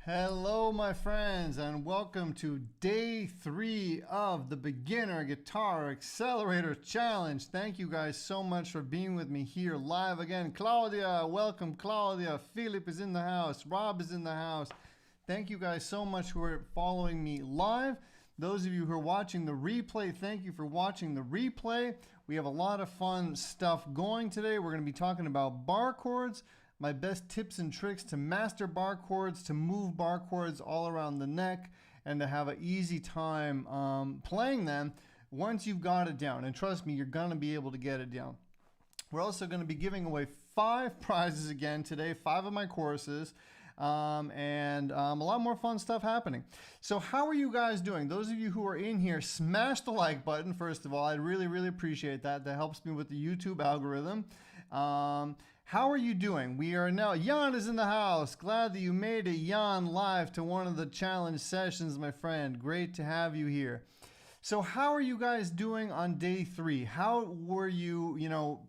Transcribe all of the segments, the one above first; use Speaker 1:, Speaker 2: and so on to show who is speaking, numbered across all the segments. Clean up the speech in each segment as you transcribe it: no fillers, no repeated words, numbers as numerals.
Speaker 1: Hello, my friends, and welcome to day 3 of the Beginner Guitar Accelerator Challenge. Thank you guys so much for being with me here live again. Claudia, welcome, Claudia. Philip is in the house. Rob is in the house. Thank you guys so much for following me live. Those of you who are watching the replay, thank you for watching the replay. We have a lot of fun stuff going today. We're going to be talking about bar chords, my best tips and tricks to master bar chords, to move bar chords all around the neck, and to have an easy time playing them once you've got it down. And trust me, you're going to be able to get it down. We're also going to be giving away 5 prizes again today, 5 of my courses. And a lot more fun stuff happening. So how are you guys doing? Those of you who are in here, smash the like button, first of all. I really appreciate that. That helps me with the YouTube algorithm. How are you doing? We are now, Jan is in the house. Glad that you made it, Jan, live to one of the challenge sessions, my friend. Great to have you here. So how are you guys doing on day 3? How were you,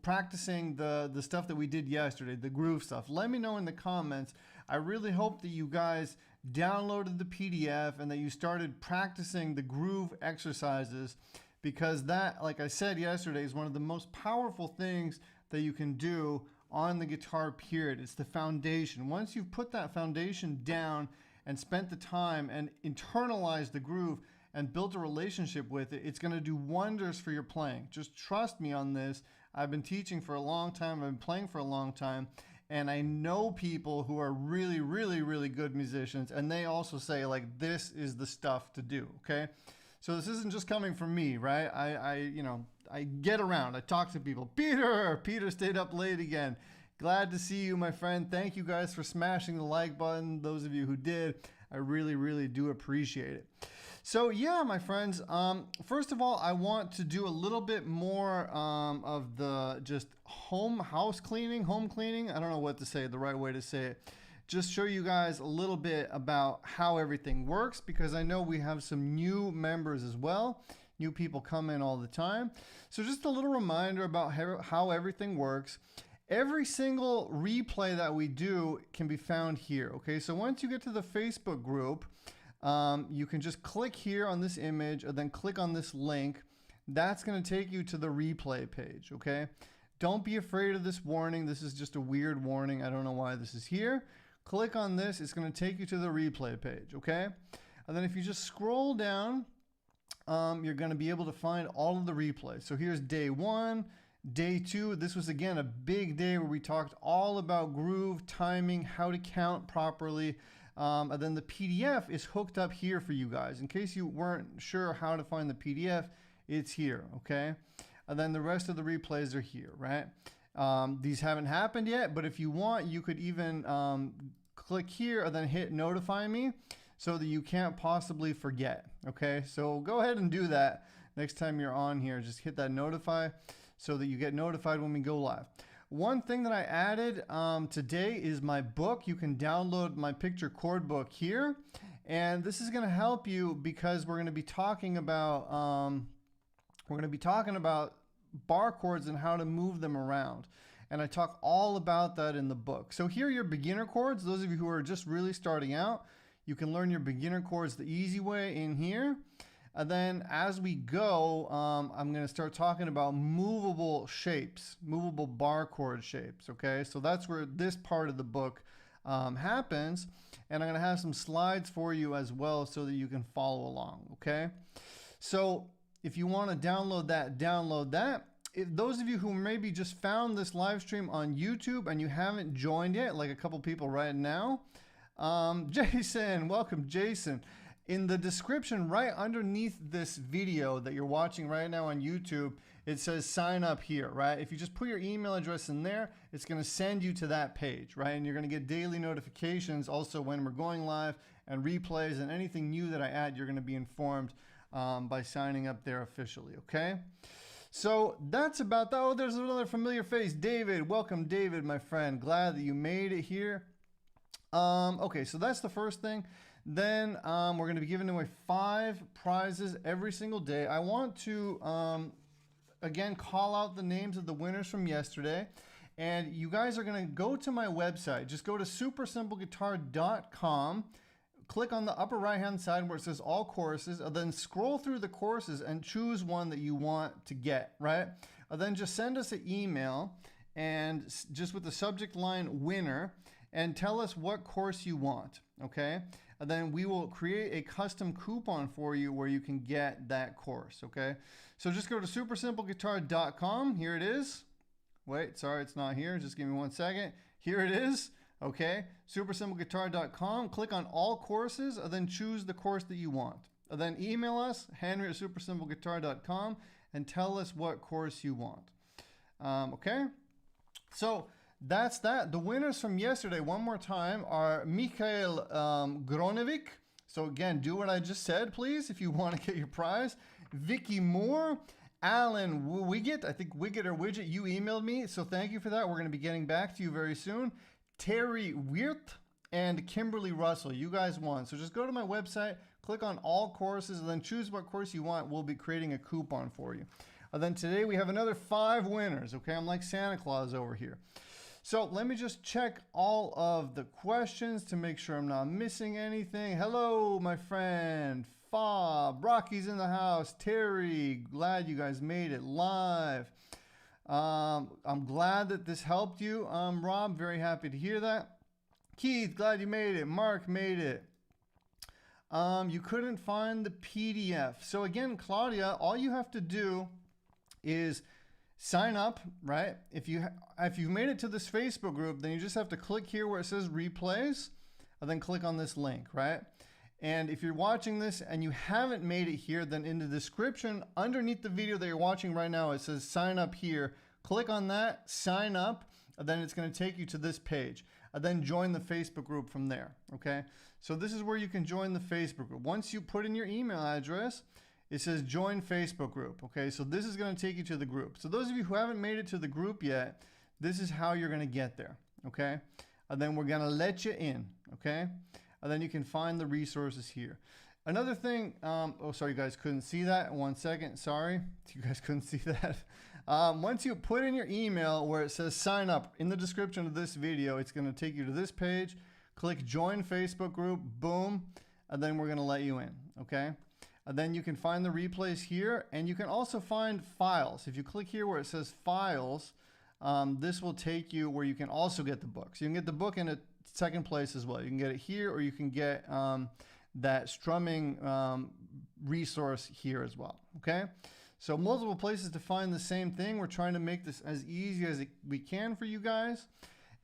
Speaker 1: practicing the stuff that we did yesterday, the groove stuff? Let me know in the comments. I really hope that you guys downloaded the PDF and that you started practicing the groove exercises, because that, like I said yesterday, is one of the most powerful things that you can do on the guitar, period. It's the foundation. Once you've put that foundation down and spent the time and internalized the groove and built a relationship with it, it's going to do wonders for your playing. Just trust me on this. I've been teaching for a long time. I've been playing for a long time. And I know people who are really good musicians, and they also say, like, this is the stuff to do, okay? So this isn't just coming from me, right? I get around. I talk to people. Peter stayed up late again. Glad to see you, my friend. Thank you guys for smashing the like button. Those of you who did, I really do appreciate it. So yeah, my friends, first of all, I want to do a little bit more of the just home cleaning. I don't know what to say, the right way to say it. Just show you guys a little bit about how everything works, because I know we have some new members as well. New people come in all the time. So just a little reminder about how everything works. Every single replay that we do can be found here, okay? So once you get to the Facebook group, you can just click here on this image and then click on this link. That's going to take you to the replay page, okay? Don't be afraid of this warning. This is just a weird warning. I don't know why this is here. Click on this. It's going to take you to the replay page, okay? And then if you just scroll down, you're going to be able to find all of the replays. So here's day 1, day 2. This was, again, a big day where we talked all about groove, timing, how to count properly. And then the PDF is hooked up here for you guys. In case you weren't sure how to find the PDF, it's here, okay? And then the rest of the replays are here, right? These haven't happened yet, but if you want, you could even click here and then hit notify me so that you can't possibly forget, okay? So go ahead and do that next time you're on here. Just hit that notify so that you get notified when we go live. One thing that I added today is my book. You can download my picture chord book here, and this is going to help you because we're going to be talking about bar chords and how to move them around. And I talk all about that in the book. So here are your beginner chords. Those of you who are just really starting out, you can learn your beginner chords the easy way in here. And then as we go, I'm going to start talking about movable shapes, movable bar chord shapes, okay? So that's where this part of the book happens. And I'm going to have some slides for you as well so that you can follow along, okay? So if you want to download that, download that. If those of you who maybe just found this live stream on YouTube and you haven't joined yet, like a couple people right now, Jason, welcome, Jason. In the description right underneath this video that you're watching right now on YouTube, it says sign up here, right? If you just put your email address in there, it's going to send you to that page, right? And you're going to get daily notifications also when we're going live, and replays and anything new that I add, you're going to be informed by signing up there officially, okay? So that's about that. Oh, there's another familiar face, David. Welcome, David, my friend. Glad that you made it here. Okay, so that's the first thing. Then we're going to be giving away 5 prizes every single day. I want to, again, call out the names of the winners from yesterday. And you guys are going to go to my website. Just go to supersimpleguitar.com click on the upper right hand side where it says all courses, and then scroll through the courses and choose one that you want to get, right? And then just send us an email and just with the subject line winner and tell us what course you want, okay? And then we will create a custom coupon for you where you can get that course, okay? So just go to supersimpleguitar.com. Here it is. Wait, sorry, it's not here. Just give me 1 second. Here it is. Okay, supersimpleguitar.com. Click on all courses and then choose the course that you want. And then email us, henry@supersimpleguitar.com, and tell us what course you want. Okay, so that's that. The winners from yesterday, one more time, are Mikhail Gronevic. So again, do what I just said, please, if you want to get your prize. Vicky Moore, Alan Wiggett, I think Wiggett or Widget, you emailed me, so thank you for that. We're going to be getting back to you very soon. Terry Wirth and Kimberly Russell, you guys won. So just go to my website, click on all courses, and then choose what course you want. We'll be creating a coupon for you. And then today we have another 5 winners, okay? I'm like Santa Claus over here. So let me just check all of the questions to make sure I'm not missing anything. Hello, my friend. Fob, Rocky's in the house. Terry, glad you guys made it live. I'm glad that this helped you. Rob, very happy to hear that. Keith, glad you made it. Mark made it. You couldn't find the PDF. So again, Claudia, all you have to do is sign up, right? If you've made it to this Facebook group, then you just have to click here where it says replays, and then click on this link, right? And if you're watching this and you haven't made it here, then in the description underneath the video that you're watching right now, it says sign up here. Click on that, sign up, and then it's going to take you to this page. And then join the Facebook group from there, okay? So this is where you can join the Facebook group. Once you put in your email address, it says join Facebook group, okay? So this is going to take you to the group. So those of you who haven't made it to the group yet, this is how you're going to get there, okay? And then we're going to let you in, okay? And then you can find the resources here. Another thing, oh, sorry, you guys couldn't see that. 1 second, sorry. You guys couldn't see that. Once you put in your email where it says sign up in the description of this video, it's going to take you to this page. Click join Facebook group, boom, and then we're going to let you in, okay? And then you can find the replays here, and you can also find files. If you click here where it says files, this will take you where you can also get the book. So you can get the book in a second place as well. You can get it here, or you can get that strumming resource here as well, okay? So multiple places to find the same thing. We're trying to make this as easy as we can for you guys.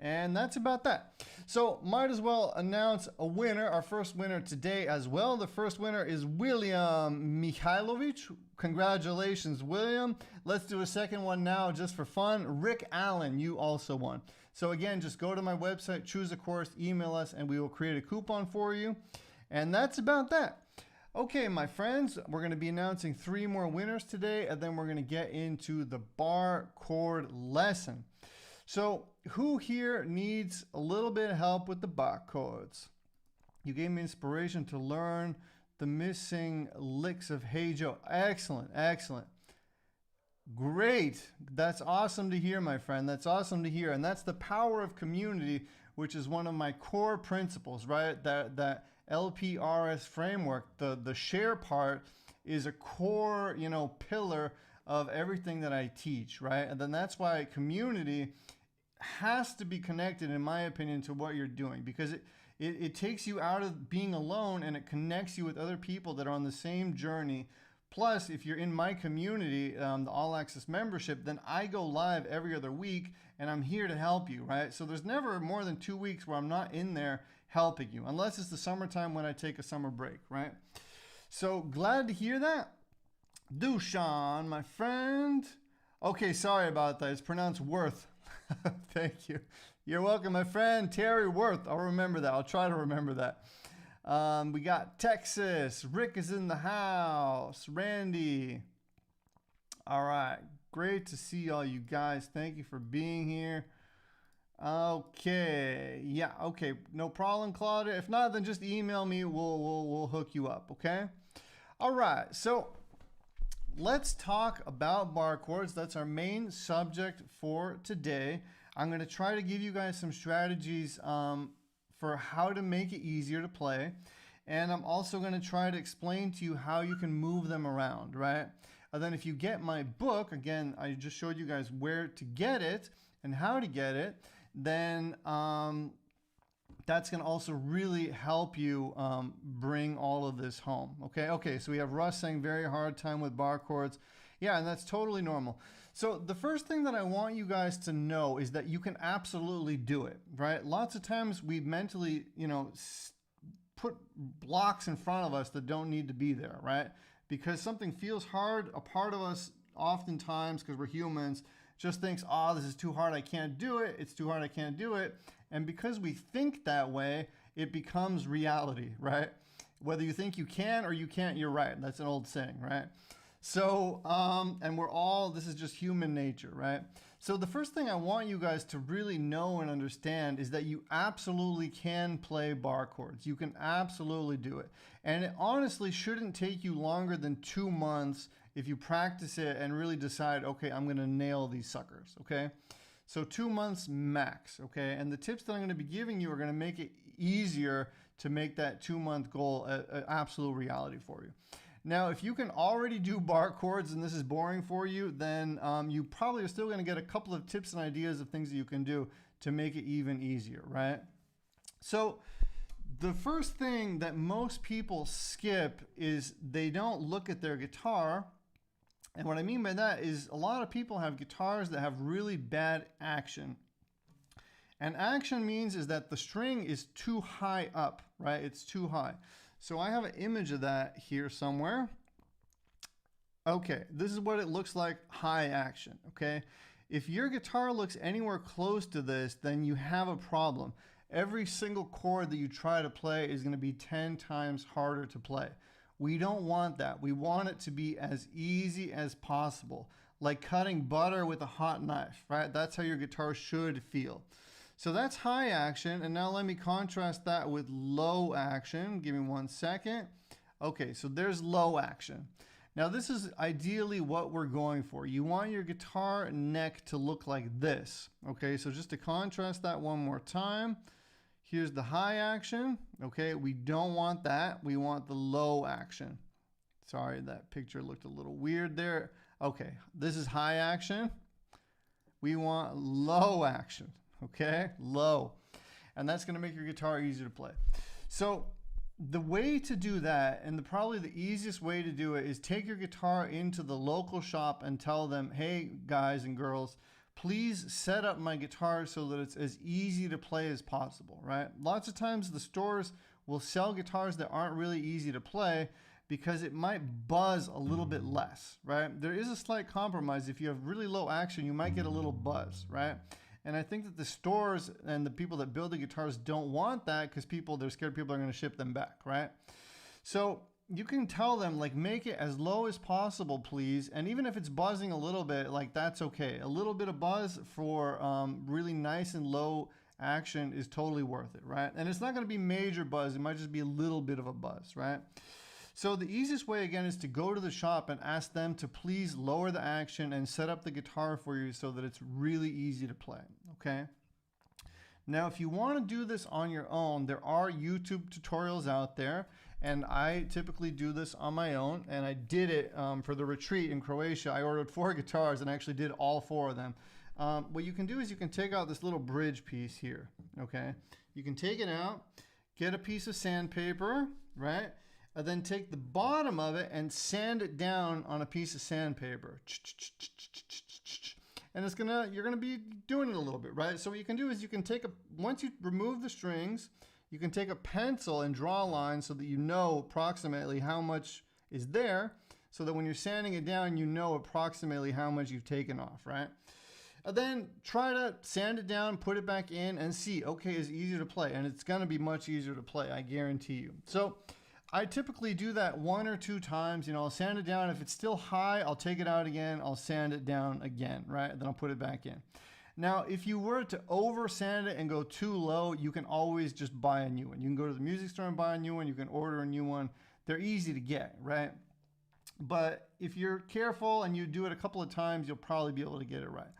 Speaker 1: And that's about that. So might as well announce a winner, our first winner today as well. The first winner is William Mihailovich. Congratulations, William. Let's do a second one now just for fun. Rick Allen, you also won. So again, just go to my website, choose a course, email us, and we will create a coupon for you. And that's about that. Okay, my friends, we're going to be announcing 3 more winners today, and then we're going to get into the bar chord lesson. So who here needs a little bit of help with the bar chords? You gave me inspiration to learn the missing licks of Hey Joe. Excellent, excellent. Great. That's awesome to hear, my friend. That's awesome to hear. And that's the power of community, which is one of my core principles, right? That LPRS framework, the share part is a core, pillar of everything that I teach, right? And then that's why community has to be connected, in my opinion, to what you're doing, because it takes you out of being alone and it connects you with other people that are on the same journey. Plus, if you're in my community, the All Access membership, then I go live every other week and I'm here to help you, right? So there's never more than 2 weeks where I'm not in there helping you, unless it's the summertime when I take a summer break, right? So glad to hear that. Dushan, my friend. Okay, sorry about that. It's pronounced Worth. Thank you. You're welcome, my friend. Terry Worth. I'll remember that. I'll try to remember that. We got Texas. Rick is in the house. Randy. All right. Great to see all you guys. Thank you for being here. Okay. Yeah. Okay. No problem, Claudia. If not, then just email me. We'll hook you up. Okay. All right. So let's talk about bar chords. That's our main subject for today. I'm going to try to give you guys some strategies for how to make it easier to play. And I'm also going to try to explain to you how you can move them around, right? And then if you get my book, again, I just showed you guys where to get it and how to get it, then that's going to also really help you bring all of this home. Okay, so we have Russ saying very hard time with bar chords. Yeah, and that's totally normal. So the first thing that I want you guys to know is that you can absolutely do it, right? Lots of times we mentally, put blocks in front of us that don't need to be there, right? Because something feels hard, a part of us oftentimes, because we're humans, just thinks, oh, this is too hard, I can't do it. It's too hard, I can't do it. And because we think that way, it becomes reality, right? Whether you think you can or you can't, you're right. That's an old saying, right? So, and we're all, this is just human nature, right? So the first thing I want you guys to really know and understand is that you absolutely can play bar chords. You can absolutely do it. And it honestly shouldn't take you longer than 2 months if you practice it and really decide, okay, I'm gonna nail these suckers, okay? So 2 months max, okay? And the tips that I'm gonna be giving you are gonna make it easier to make that 2-month goal an absolute reality for you. Now, if you can already do bar chords and this is boring for you, then you probably are still going to get a couple of tips and ideas of things that you can do to make it even easier, right? So the first thing that most people skip is they don't look at their guitar. And what I mean by that is a lot of people have guitars that have really bad action. And action means is that the string is too high up, right? It's too high. So I have an image of that here somewhere. Okay, this is what it looks like high action, okay? If your guitar looks anywhere close to this, then you have a problem. Every single chord that you try to play is gonna be 10 times harder to play. We don't want that. We want it to be as easy as possible, like cutting butter with a hot knife, right? That's how your guitar should feel. So that's high action, and now let me contrast that with low action. Give me 1 second. Okay, so there's low action. Now this is ideally what we're going for. You want your guitar neck to look like this. Okay, so just to contrast that one more time, here's the high action. Okay, we don't want that. We want the low action. Sorry, that picture looked a little weird there. Okay, this is high action. We want low action. Okay, low. And that's going to make your guitar easier to play. So the way to do that, and probably the easiest way to do it, is take your guitar into the local shop and tell them, hey guys and girls, please set up my guitar so that it's as easy to play as possible, right? Lots of times the stores will sell guitars that aren't really easy to play because it might buzz a little bit less, right? There is a slight compromise. If you have really low action, you might get a little buzz, right? And I think that the stores and the people that build the guitars don't want that because they're scared people are going to ship them back, right? So you can tell them, like, make it as low as possible, please. And even if it's buzzing a little bit, like, that's okay. A little bit of buzz for really nice and low action is totally worth it, right? And it's not going to be major buzz. It might just be a little bit of a buzz, right? So the easiest way, again, is to go to the shop and ask them to please lower the action and set up the guitar for you so that it's really easy to play, okay? Now, if you want to do this on your own, there are YouTube tutorials out there, and I typically do this on my own, and I did it for the retreat in Croatia. I ordered 4 guitars and actually did all 4 of them. What you can do is you can take out this little bridge piece here, okay? You can take it out, get a piece of sandpaper, right? And then take the bottom of it and sand it down on a piece of sandpaper. And you're gonna be doing it a little bit, right? So what you can do is once you remove the strings, you can take a pencil and draw a line so that you know approximately how much is there, so that when you're sanding it down, you know approximately how much you've taken off, right? And then try to sand it down, put it back in, and see, okay, it's easier to play. And it's gonna be much easier to play, I guarantee you. So I typically do that 1 or 2 times. I'll sand it down. If it's still high, I'll take it out again. I'll sand it down again, right? Then I'll put it back in. Now, if you were to over sand it and go too low, you can always just buy a new one. You can go to the music store and buy a new one. You can order a new one. They're easy to get, right? But if you're careful and you do it a couple of times, you'll probably be able to get it right.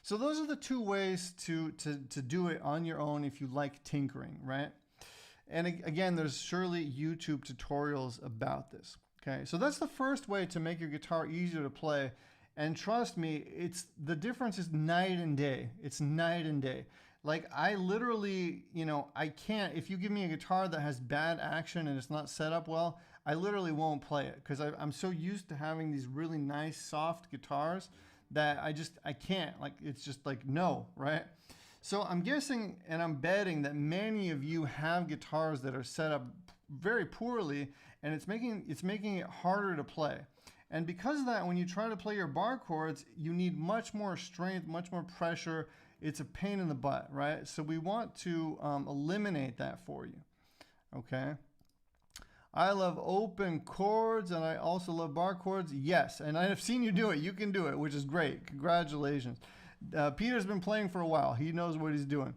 Speaker 1: So those are the 2 ways to do it on your own if you like tinkering, right? And again, there's surely YouTube tutorials about this. Okay, so that's the first way to make your guitar easier to play. And trust me, the difference is night and day. It's night and day. Like I literally, you know, I can't, if you give me a guitar that has bad action and it's not set up well, I literally won't play it because I'm so used to having these really nice, soft guitars that I can't, like, it's just like, no, right? So I'm guessing and I'm betting that many of you have guitars that are set up very poorly, and it's making it harder to play. And because of that, when you try to play your bar chords, you need much more strength, much more pressure. It's a pain in the butt, right? So we want to eliminate that for you, okay? I love open chords, and I also love bar chords. Yes, and I have seen you do it. You can do it, which is great. Congratulations. Peter's been playing for a while. He knows what he's doing.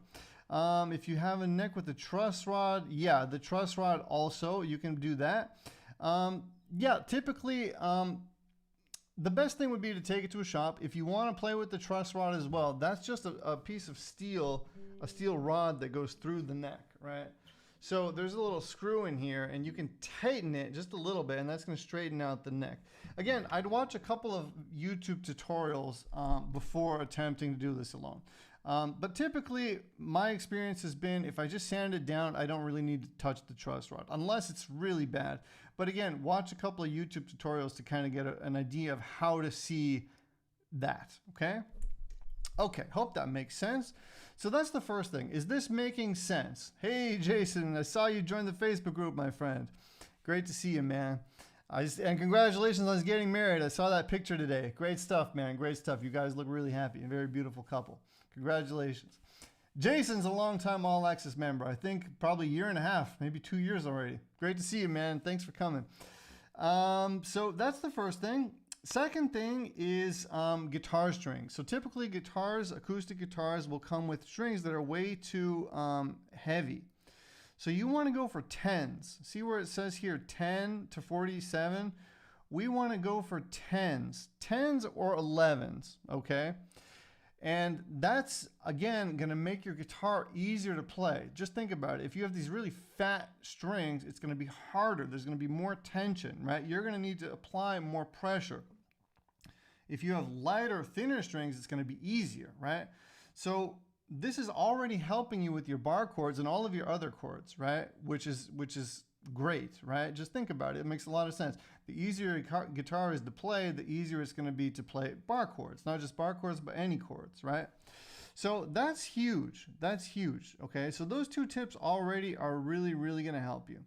Speaker 1: If you have a neck with a truss rod, yeah, the truss rod also, you can do that. Yeah, typically, the best thing would be to take it to a shop. If you want to play with the truss rod as well, that's just a piece of steel, a steel rod that goes through the neck, right? So there's a little screw in here, and you can tighten it just a little bit, and that's going to straighten out the neck. Again, I'd watch a couple of YouTube tutorials before attempting to do this alone. But typically, my experience has been, if I just sand it down, I don't really need to touch the truss rod, unless it's really bad. But again, watch a couple of YouTube tutorials to kind of get an idea of how to see that, okay? Okay, hope that makes sense. So that's the first thing. Is this making sense? Hey, Jason, I saw you join the Facebook group, my friend. Great to see you, man. And congratulations on getting married. I saw that picture today. Great stuff, man. Great stuff. You guys look really happy. A very beautiful couple. Congratulations. Jason's a long-time All Access member. I think probably a year and a half, maybe 2 years already. Great to see you, man. Thanks for coming. So that's the first thing. Second thing is guitar strings. So typically guitars, acoustic guitars, will come with strings that are way too heavy. So you want to go for 10s. See where it says here 10 to 47? We want to go for 10s. 10s or 11s, okay? And that's, again, going to make your guitar easier to play. Just think about it. If you have these really fat strings, it's going to be harder. There's going to be more tension, right? You're going to need to apply more pressure. If you have lighter, thinner strings, it's going to be easier, right? So this is already helping you with your bar chords and all of your other chords, right? Which is great, right? Just think about it. It makes a lot of sense. The easier your guitar is to play, the easier it's going to be to play bar chords. Not just bar chords, but any chords, right? So that's huge. That's huge, okay? So those two tips already are really, really going to help you.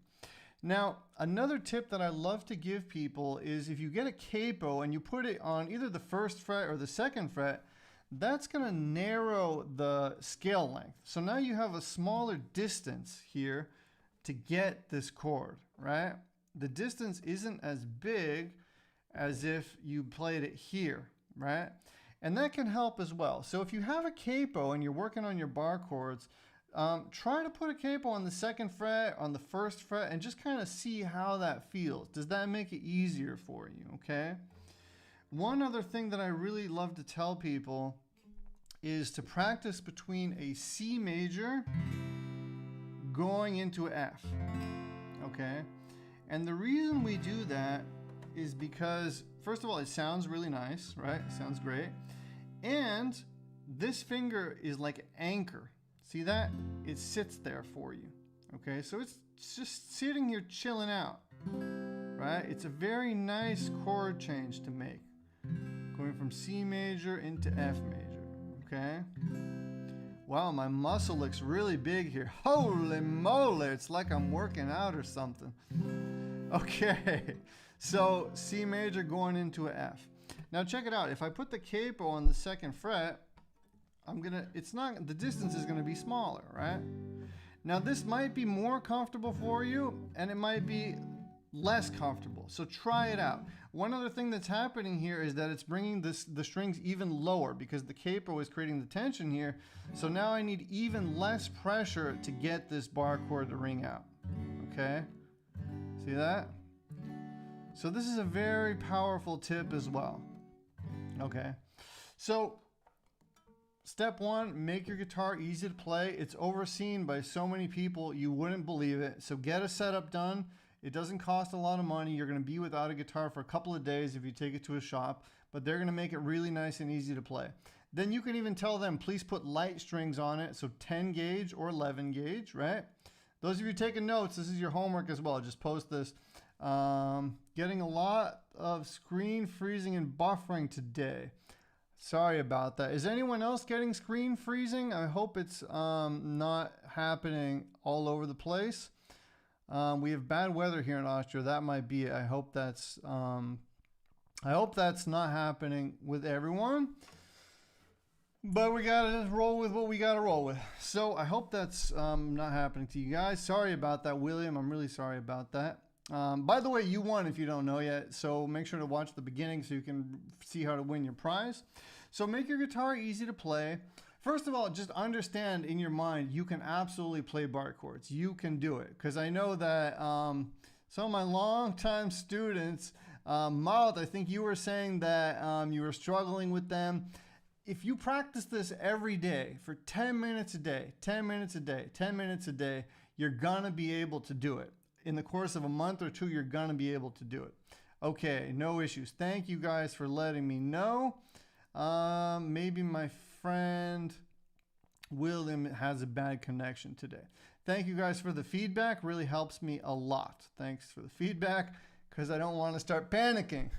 Speaker 1: Now, another tip that I love to give people is if you get a capo and you put it on either the first fret or the second fret, that's going to narrow the scale length. So now you have a smaller distance here to get this chord, right? The distance isn't as big as if you played it here, right? And that can help as well. So if you have a capo and you're working on your bar chords, try to put a capo on the second fret, on the first fret, and just kind of see how that feels. Does that make it easier for you, okay? One other thing that I really love to tell people is to practice between a C major going into F, okay? And the reason we do that is because, first of all, it sounds really nice, right? It sounds great. And this finger is like an anchor. See that? It sits there for you, okay? So it's just sitting here chilling out, right? It's a very nice chord change to make, going from C major into F major, okay? Wow, my muscle looks really big here. Holy moly, it's like I'm working out or something. Okay, so C major going into an F. Now check it out. If I put the capo on the second fret, the distance is gonna be smaller, right? Now this might be more comfortable for you, and it might be less comfortable. So try it out. One other thing that's happening here is that it's bringing the strings even lower because the capo is creating the tension here. So now I need even less pressure to get this bar chord to ring out. Okay? See that? So this is a very powerful tip as well. Okay? So step one, make your guitar easy to play. It's overseen by so many people, you wouldn't believe it. So get a setup done. It doesn't cost a lot of money. You're going to be without a guitar for a couple of days if you take it to a shop, but they're going to make it really nice and easy to play. Then you can even tell them, please put light strings on it. So 10 gauge or 11 gauge, right? Those of you taking notes, this is your homework as well. Just post this. Getting a lot of screen freezing and buffering today. Sorry about that. Is anyone else getting screen freezing? I hope it's not happening all over the place. We have bad weather here in Austria. That might be it. I hope that's not happening with everyone. But we gotta roll with what we gotta roll with. So I hope that's not happening to you guys. Sorry about that, William. I'm really sorry about that. By the way, you won if you don't know yet, so make sure to watch the beginning so you can see how to win your prize. So make your guitar easy to play. First of all, just understand in your mind, you can absolutely play bar chords. You can do it. Because I know that some of my longtime students, Maud, I think you were saying that you were struggling with them. If you practice this every day for 10 minutes a day, 10 minutes a day, 10 minutes a day, you're going to be able to do it. In the course of a month or two, you're going to be able to do it. Okay, no issues. Thank you guys for letting me know. Maybe my friend William has a bad connection today. Thank you guys for the feedback. Really helps me a lot. Thanks for the feedback, because I don't want to start panicking.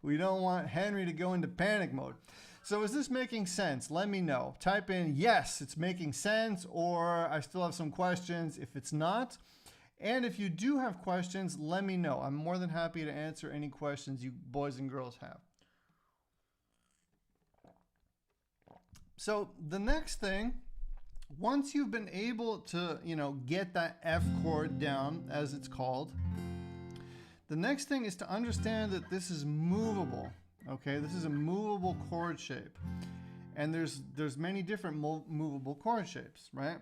Speaker 1: We don't want Henry to go into panic mode. So is this making sense? Let me know. Type in yes, it's making sense, or I still have some questions if it's not. And if you do have questions, let me know. I'm more than happy to answer any questions you boys and girls have. So the next thing, once you've been able to, get that F chord down, as it's called, the next thing is to understand that this is movable. Okay, this is a movable chord shape, and there's many different movable chord shapes, right?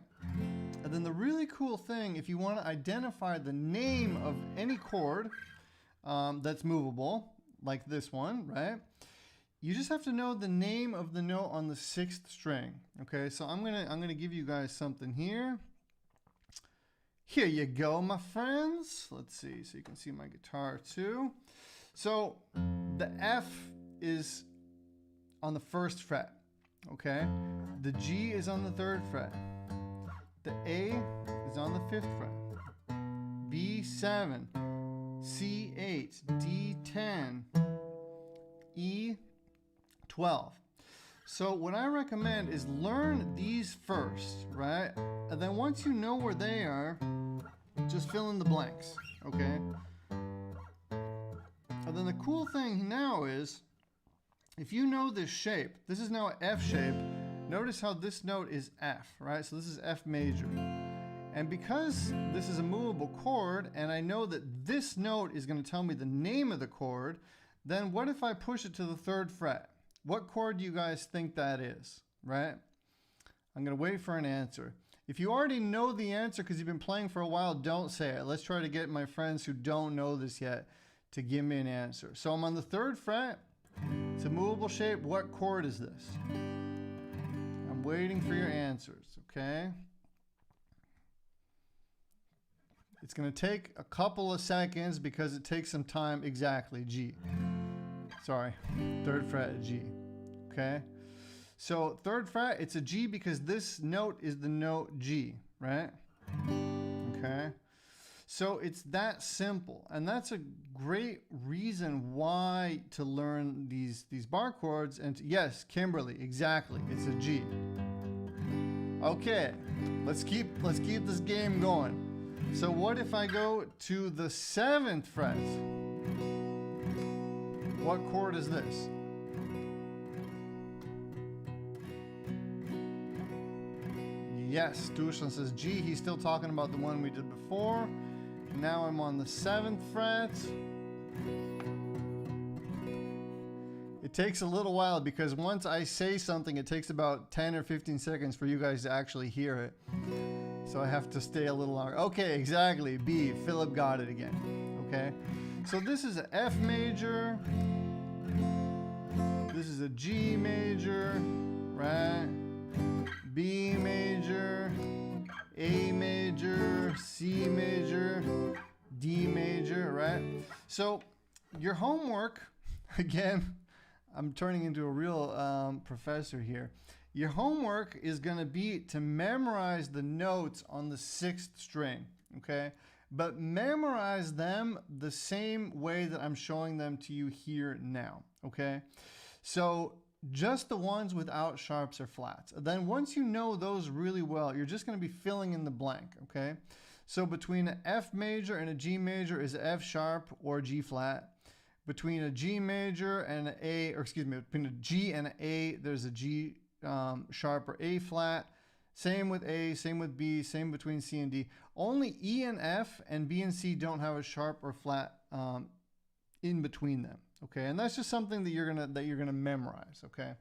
Speaker 1: And then the really cool thing, if you want to identify the name of any chord that's movable, like this one, right? You just have to know the name of the note on the 6th string. Okay, so I'm gonna give you guys something here. Here you go, my friends. Let's see, so you can see my guitar too. So the F is on the 1st fret, okay? The G is on the 3rd fret. The A is on the 5th fret. B7, C8, D10, E12. So what I recommend is learn these first, right? And then once you know where they are, just fill in the blanks, okay? And then the cool thing now is, if you know this shape, this is now an F shape, notice how this note is F, right? So this is F major. And because this is a movable chord, and I know that this note is going to tell me the name of the chord, then what if I push it to the 3rd fret? What chord do you guys think that is, right? I'm going to wait for an answer. If you already know the answer because you've been playing for a while, don't say it. Let's try to get my friends who don't know this yet to give me an answer. So I'm on the 3rd fret. It's a movable shape. What chord is this? I'm waiting for your answers, okay? It's going to take a couple of seconds because it takes some time. Exactly, G. Sorry, 3rd fret, G. Okay? So 3rd fret, it's a G because this note is the note G, right? Okay? So it's that simple. And that's a great reason why to learn these bar chords. And yes, Kimberly, exactly. It's a G. Okay, let's keep this game going. So what if I go to the 7th fret? What chord is this? Yes, Dushlan says G. He's still talking about the one we did before. Now I'm on the 7th fret. It takes a little while because once I say something, it takes about 10 or 15 seconds for you guys to actually hear it. So I have to stay a little longer. Okay, exactly. B. Philip got it again. Okay. So this is an F major. this is a G major, right? B major, A major, C major, D major, right? So your homework, again, I'm turning into a real professor here. Your homework is going to be to memorize the notes on the 6th string, okay? But memorize them the same way that I'm showing them to you here now, okay? So just the ones without sharps or flats. Then once you know those really well, you're just going to be filling in the blank, okay? So between an F major and a G major is F sharp or G flat. Between a G major and an A, or excuse me, between a G and an A, there's a G sharp or A flat. Same with A, same with B, same between C and D. Only E and F and B and C don't have a sharp or flat in between them. Okay, and that's just something that you're gonna memorize. Okay,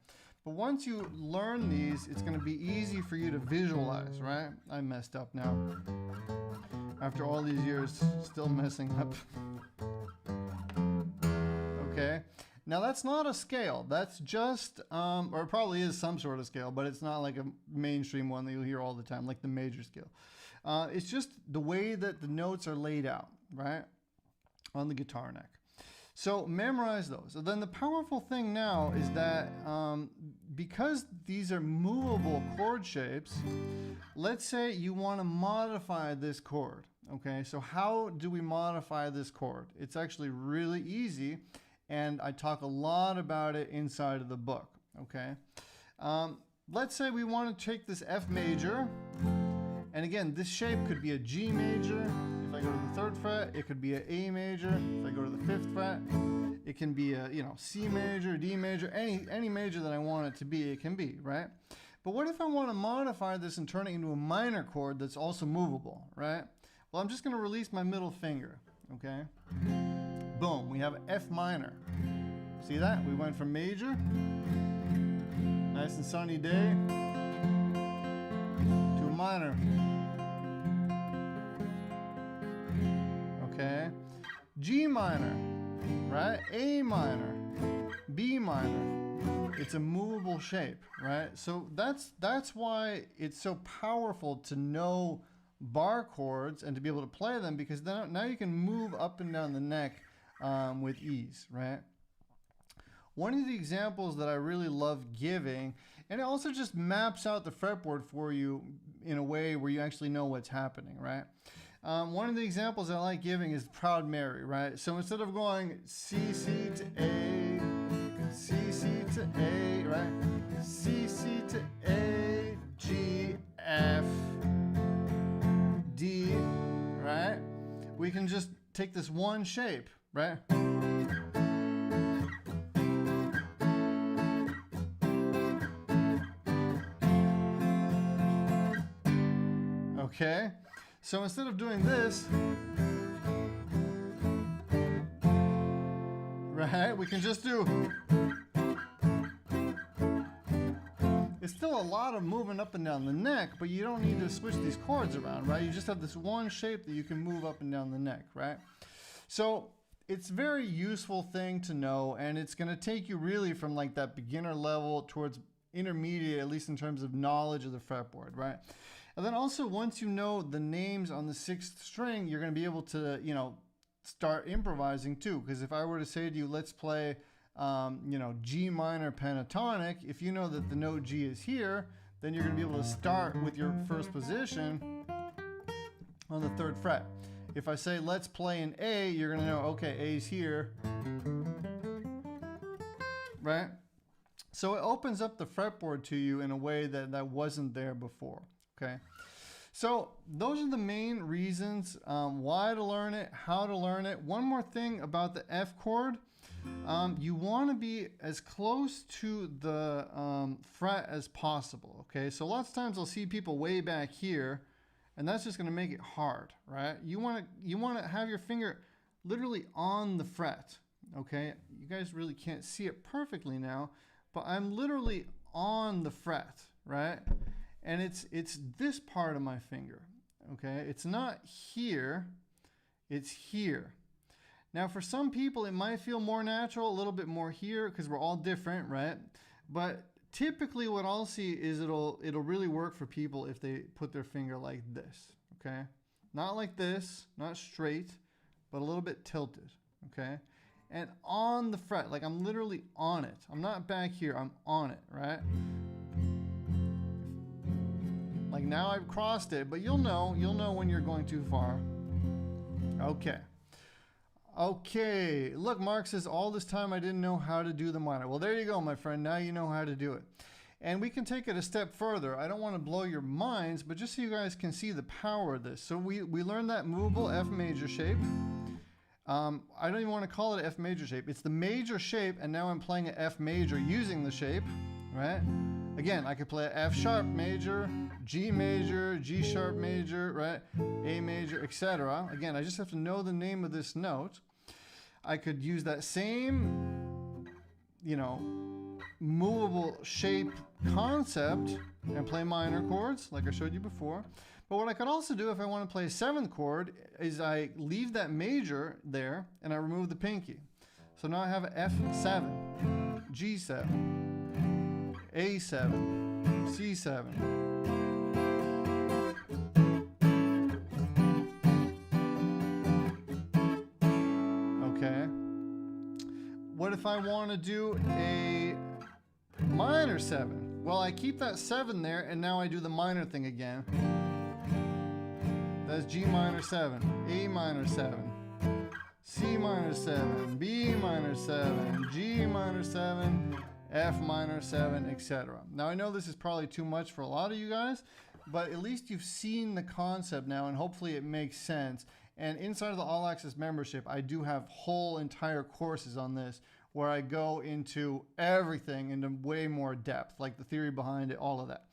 Speaker 1: but once you learn these, it's gonna be easy for you to visualize. Right? I messed up now. After all these years, still messing up. Okay. Now that's not a scale, that's just, or it probably is some sort of scale, but it's not like a mainstream one that you'll hear all the time, like the major scale. It's just the way that the notes are laid out, right, on the guitar neck. So memorize those. So then the powerful thing now is that because these are movable chord shapes, let's say you want to modify this chord, okay? So how do we modify this chord? It's actually really easy. And I talk a lot about it inside of the book, okay? Let's say we want to take this F major, and again, this shape could be a G major. If I go to the 3rd fret, it could be an A major. If I go to the 5th fret, it can be a, C major, D major, any major that I want it to be, it can be, right? But what if I want to modify this and turn it into a minor chord that's also movable, right? Well, I'm just going to release my middle finger, okay? Boom, we have F minor. See that? We went from major, nice and sunny day, to a minor. Okay, G minor, right? A minor, B minor. It's a movable shape, right? So that's why it's so powerful to know bar chords and to be able to play them, because now you can move up and down the neck with ease, right? One of the examples that I really love giving, and it also just maps out the fretboard for you in a way where you actually know what's happening, right? One of the examples I like giving is Proud Mary, right? So instead of going C, C to A, C, C to A, right? C, C to A, G, F, D, right? We can just take this one shape, right? Okay, so instead of doing this, right, we can just do, it's still a lot of moving up and down the neck, but you don't need to switch these chords around, right? You just have this one shape that you can move up and down the neck, right? So it's a very useful thing to know, and it's going to take you really from like that beginner level towards intermediate, at least in terms of knowledge of the fretboard, right? And then also, once you know the names on the 6th string, you're going to be able to, start improvising too. Because if I were to say to you, let's play, G minor pentatonic, if you know that the note G is here, then you're going to be able to start with your first position on the 3rd fret. If I say, let's play an A, you're going to know, okay, A's here, right? So it opens up the fretboard to you in a way that wasn't there before. Okay, so those are the main reasons why to learn it, how to learn it. One more thing about the F chord. You want to be as close to the fret as possible. Okay, so lots of times I'll see people way back here, and that's just going to make it hard, right? You want to have your finger literally on the fret. Okay, you guys really can't see it perfectly now, but I'm literally on the fret, right? And it's this part of my finger, okay? It's not here, it's here. Now, for some people, it might feel more natural, a little bit more here, because we're all different, right? But typically what I'll see is it'll really work for people if they put their finger like this, okay? Not like this, not straight, but a little bit tilted, okay? And on the fret, like I'm literally on it. I'm not back here, I'm on it, right? Like now I've crossed it, but you'll know when you're going too far. Okay. Okay, look, Mark says, all this time I didn't know how to do the minor. Well, there you go, my friend. Now you know how to do it. And we can take it a step further. I don't want to blow your minds, but just so you guys can see the power of this. So we learned that movable F major shape. I don't even want to call it F major shape. It's the major shape, and now I'm playing an F major using the shape, right? Again, I could play an F sharp major, G major, G sharp major, right? A major, etc. Again, I just have to know the name of this note. I could use that same, you know, movable shape concept and play minor chords like I showed you before. But what I could also do if I want to play a 7th chord is I leave that major there and I remove the pinky. So now I have F7, G7, A7, C7. What if I want to do a minor 7? Well, I keep that 7 there, and now I do the minor thing again. That's G minor 7, A minor 7, C minor 7, B minor 7, G minor 7, F minor 7, etc. Now, I know this is probably too much for a lot of you guys, but at least you've seen the concept now, and hopefully it makes sense. And inside of the All Access membership, I do have whole entire courses on this where I go into everything into way more depth, like the theory behind it, all of that.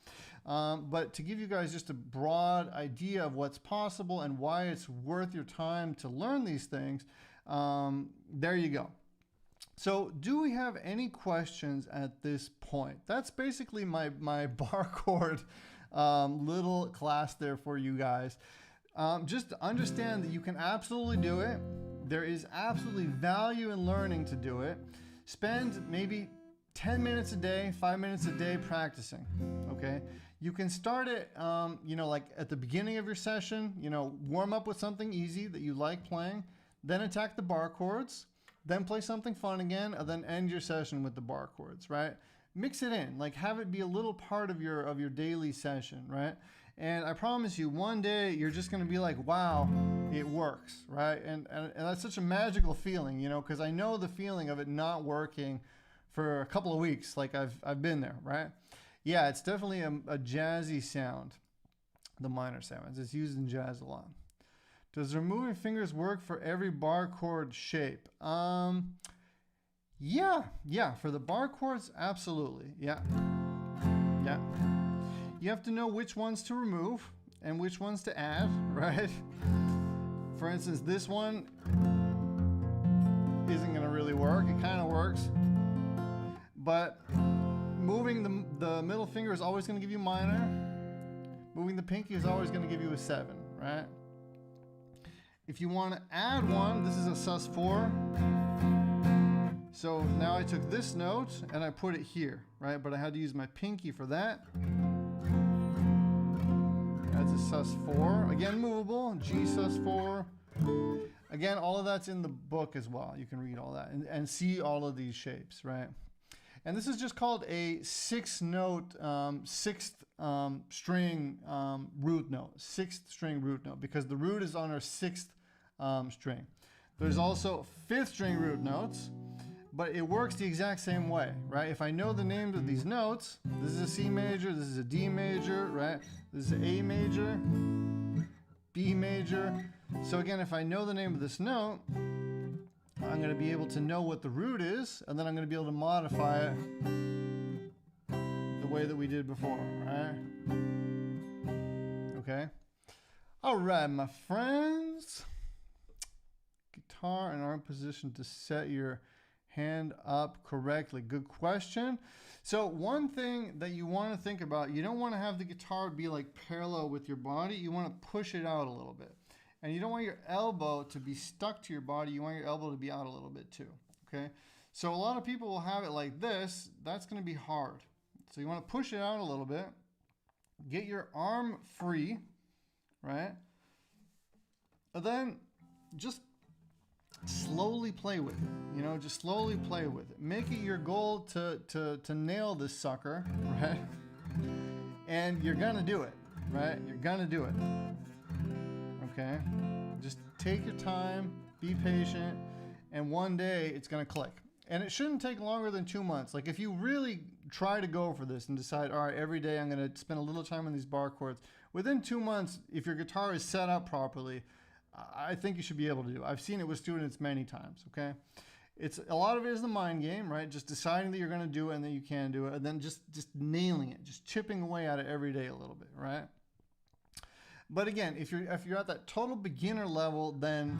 Speaker 1: But to give you guys just a broad idea of what's possible and why it's worth your time to learn these things, there you go. So do we have any questions at this point? That's basically my bar chord little class there for you guys. Just understand that you can absolutely do it. There is absolutely value in learning to do it. Spend maybe 10 minutes a day, 5 minutes a day practicing, okay? You can start it, you know, like at the beginning of your session, you know, warm up with something easy that you like playing, then attack the bar chords, then play something fun again, and then end your session with the bar chords, right? Mix it in, like have it be a little part of your daily session, right? And I promise you, one day you're just going to be like, wow, it works, right? And that's such a magical feeling, you know, because I know the feeling of it not working for a couple of weeks, like I've been there, right? Yeah, it's definitely a jazzy sound, the minor 7s. It's used in jazz a lot. Does removing fingers work for every bar chord shape? Yeah, for the bar chords, absolutely, yeah. You have to know which ones to remove and which ones to add, right? For instance, this one isn't going to really work. It kind of works. But moving the middle finger is always going to give you minor. Moving the pinky is always going to give you a 7, right? If you want to add one, this is a sus4. So now I took this note and I put it here, right? But I had to use my pinky for that. That's a sus4. Again, movable, G sus4. Again, all of that's in the book as well. You can read all that and see all of these shapes, right? And this is just called a 6-note, 6th string root note, 6th string root note, because the root is on our 6th string. There's also 5th string root notes, but it works the exact same way, right? If I know the names of these notes, this is a C major, this is a D major, right? This is an A major, B major. So again, if I know the name of this note, I'm going to be able to know what the root is, and then I'm going to be able to modify it the way that we did before, right? Okay. All right, my friends. Guitar in arm position to set your hand up correctly. Good question. So one thing that you want to think about, you don't want to have the guitar be like parallel with your body. You want to push it out a little bit. And you don't want your elbow to be stuck to your body. You want your elbow to be out a little bit too, okay? So a lot of people will have it like this. That's going to be hard. So you want to push it out a little bit. Get your arm free, right? And then just slowly play with it. You know, just slowly play with it. Make it your goal to nail this sucker, right? And you're going to do it, right? You're going to do it. Okay? Just take your time, be patient, and one day it's going to click. And it shouldn't take longer than 2 months. Like if you really try to go for this and decide, all right, every day I'm going to spend a little time on these bar chords, within 2 months, if your guitar is set up properly, I think you should be able to do it. I've seen it with students many times, okay? It's a lot of it is the mind game, right? Just deciding that you're going to do it and that you can do it, and then just nailing it, just chipping away at it every day a little bit, right? But again, if you're at that total beginner level, then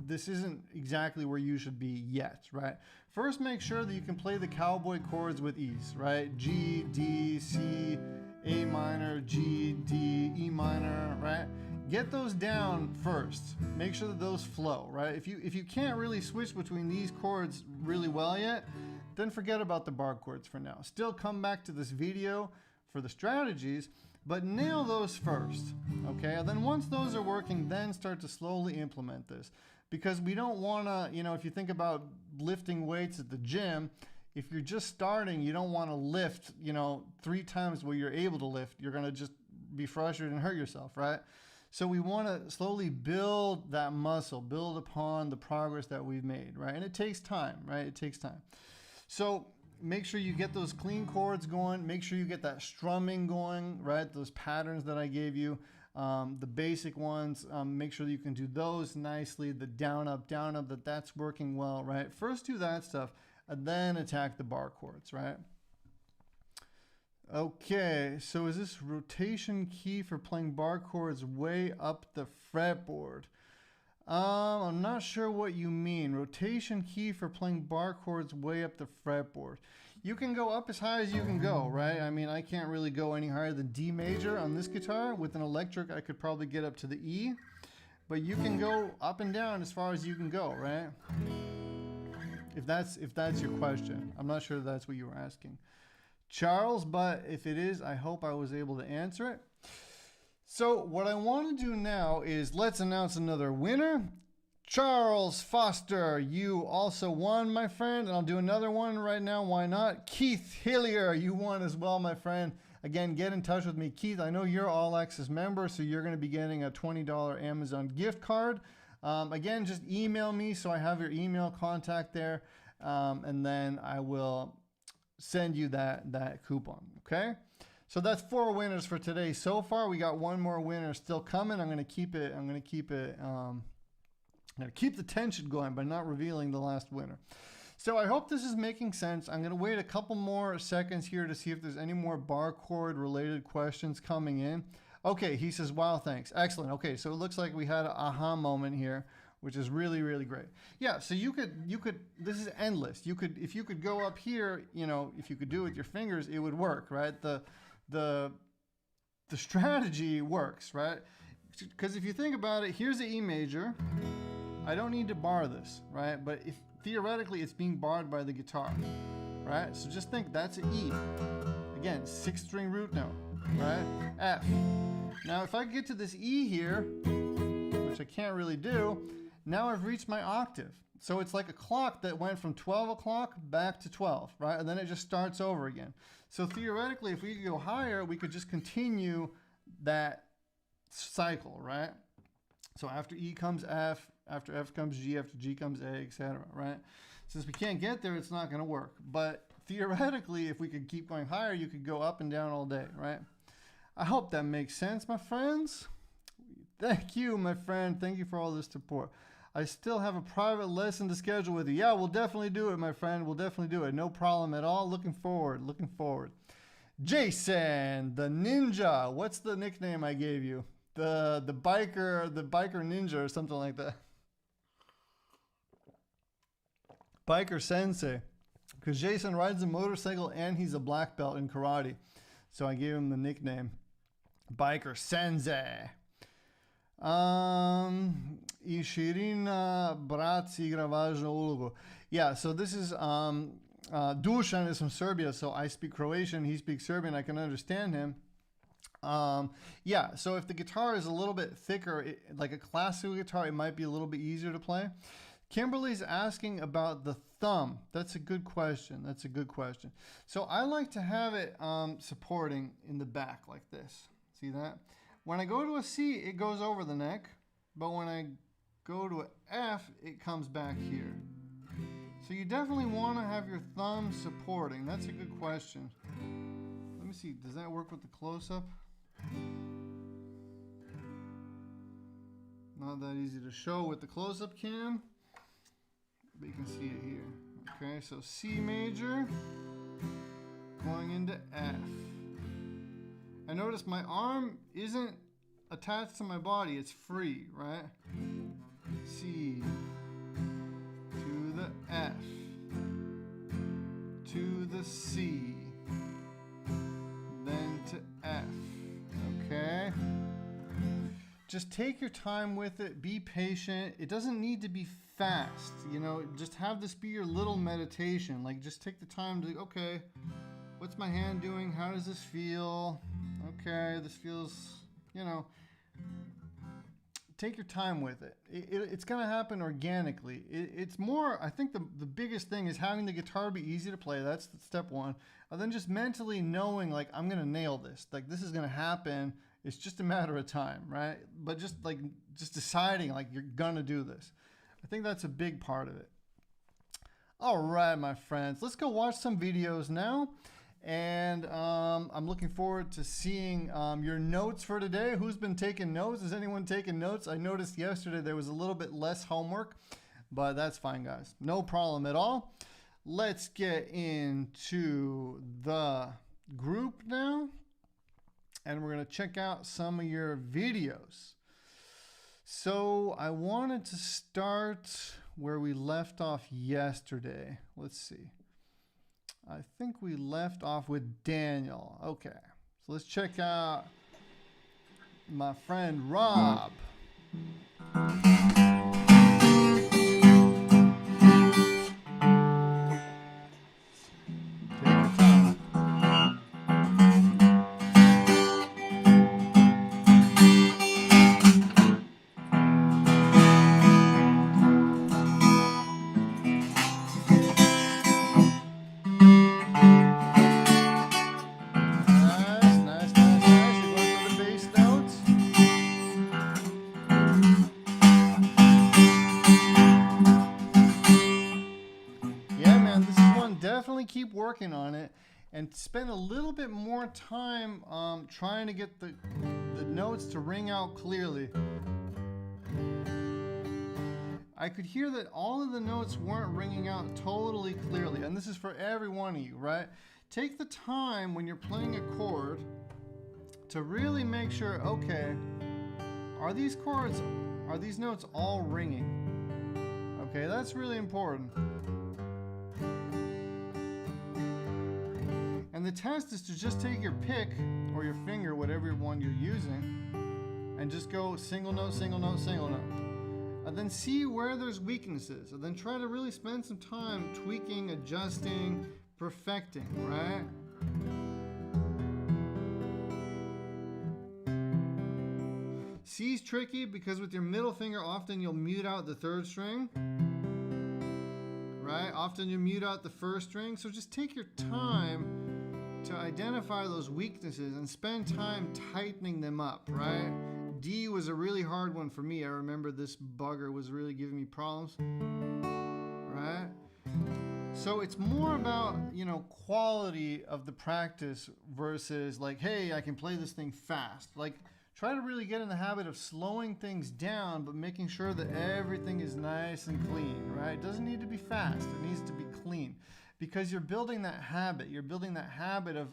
Speaker 1: this isn't exactly where you should be yet, right? First, make sure that you can play the cowboy chords with ease, right? G, D, C, A minor, G, D, E minor, right? Get those down first. Make sure that those flow, right? If you can't really switch between these chords really well yet, then forget about the bar chords for now. Still come back to this video for the strategies, but nail those first, okay? And then once those are working, then start to slowly implement this. Because we don't want to, you know, if you think about lifting weights at the gym, if you're just starting, you don't want to lift, you know, 3 times what you're able to lift. You're going to just be frustrated and hurt yourself, right? So we want to slowly build that muscle, build upon the progress that we've made, right? And it takes time, right? It takes time. So make sure you get those clean chords going. Make sure you get that strumming going, right? Those patterns that I gave you, the basic ones, make sure that you can do those nicely. The down, up, that's working well, right? First do that stuff, and then attack the bar chords, right? Okay, so is this rotation key for playing bar chords way up the fretboard? I'm not sure what you mean. Rotation key for playing bar chords way up the fretboard. You can go up as high as you can go, right? I mean, I can't really go any higher than D major on this guitar. With an electric, I could probably get up to the E. But you can go up and down as far as you can go, right? If that's your question. I'm not sure that's what you were asking, Charles, but if it is, I hope I was able to answer it. So what I want to do now is let's announce another winner. Charles Foster, you also won, my friend, and I'll do another one right now. Why not? Keith Hillier, you won as well, my friend. Again, get in touch with me. Keith, I know you're All Access member, so you're going to be getting a $20 Amazon gift card. Again, just email me so I have your email contact there, and then I will send you that coupon, okay? So that's 4 winners for today. So far, we got 1 more winner still coming. I'm going to keep the tension going by not revealing the last winner. So I hope this is making sense. I'm going to wait a couple more seconds here to see if there's any more bar chord related questions coming in. Okay, he says, wow, thanks. Excellent. Okay, so it looks like we had an aha moment here, which is really, really great. Yeah, so you could, this is endless. If you could go up here, you know, if you could do it with your fingers, it would work, right? The strategy works, right? Because if you think about it, here's the E major. I don't need to bar this, right? But if theoretically it's being barred by the guitar, right? So just think that's an E. Again, 6th-string root note, right? F. Now if I get to this E here, which I can't really do, now I've reached my octave. So it's like a clock that went from 12 o'clock back to 12, right? And then it just starts over again. So theoretically, if we could go higher, we could just continue that cycle, right? So after E comes F, after F comes G, after G comes A, etc., right? Since we can't get there, it's not going to work. But theoretically, if we could keep going higher, you could go up and down all day, right? I hope that makes sense, my friends. Thank you, my friend. Thank you for all this support. I still have a private lesson to schedule with you. Yeah, we'll definitely do it, my friend. We'll definitely do it. No problem at all. Looking forward. Jason, the ninja. What's the nickname I gave you? The biker ninja or something like that. Biker sensei. Because Jason rides a motorcycle and he's a black belt in karate. So I gave him the nickname Biker Sensei. I Shirina brat igra važnu ulogu. Yeah, so this is Dusan is from Serbia, so I speak Croatian, he speaks Serbian, I can understand him. Yeah, so if the guitar is a little bit thicker, like a classical guitar, it might be a little bit easier to play. Kimberly's asking about the thumb. That's a good question. That's a good question. So I like to have it supporting in the back like this. See that? When I go to a C, it goes over the neck. But when I go to an F, it comes back here. So you definitely want to have your thumb supporting. That's a good question. Let me see. Does that work with the close-up? Not that easy to show with the close-up cam, but you can see it here. Okay, so C major going into F. And notice my arm isn't attached to my body, it's free, right? C to the F to the C, then to F. Okay? Just take your time with it, be patient. It doesn't need to be fast, you know, just have this be your little meditation. Like, just take the time to, okay, what's my hand doing? How does this feel? Okay, this feels, you know, take your time with it. It's going to happen organically. It's more, I think the biggest thing is having the guitar be easy to play. That's step one. And then just mentally knowing, like, I'm going to nail this. Like, this is going to happen. It's just a matter of time, right? But just deciding, like, you're going to do this. I think that's a big part of it. All right, my friends, let's go watch some videos now. And I'm looking forward to seeing your notes for today. Who's been taking notes? Has anyone taken notes? I noticed yesterday there was a little bit less homework, but that's fine, guys. No problem at all. Let's get into the group now. And we're going to check out some of your videos. So I wanted to start where we left off yesterday. Let's see. I think we left off with Daniel. Okay. So let's check out my friend Rob. Keep working on it and spend a little bit more time trying to get the notes to ring out clearly. I could hear that all of the notes weren't ringing out totally clearly, and this is for every one of you, right? Take the time when you're playing a chord to really make sure, okay, are these notes all ringing? Okay, that's really important. And the test is to just take your pick or your finger, whatever one you're using, and just go single note, single note, single note. And then see where there's weaknesses. And then try to really spend some time tweaking, adjusting, perfecting, right? C's tricky because with your middle finger, often you'll mute out the third string. Right? Often you mute out the first string. So just take your time to identify those weaknesses and spend time tightening them up, right? D was a really hard one for me. I remember this bugger was really giving me problems, right? So it's more about, you know, quality of the practice versus like, hey, I can play this thing fast. Like, try to really get in the habit of slowing things down, but making sure that everything is nice and clean, right? It doesn't need to be fast. It needs to be clean. Because you're building that habit. You're building that habit of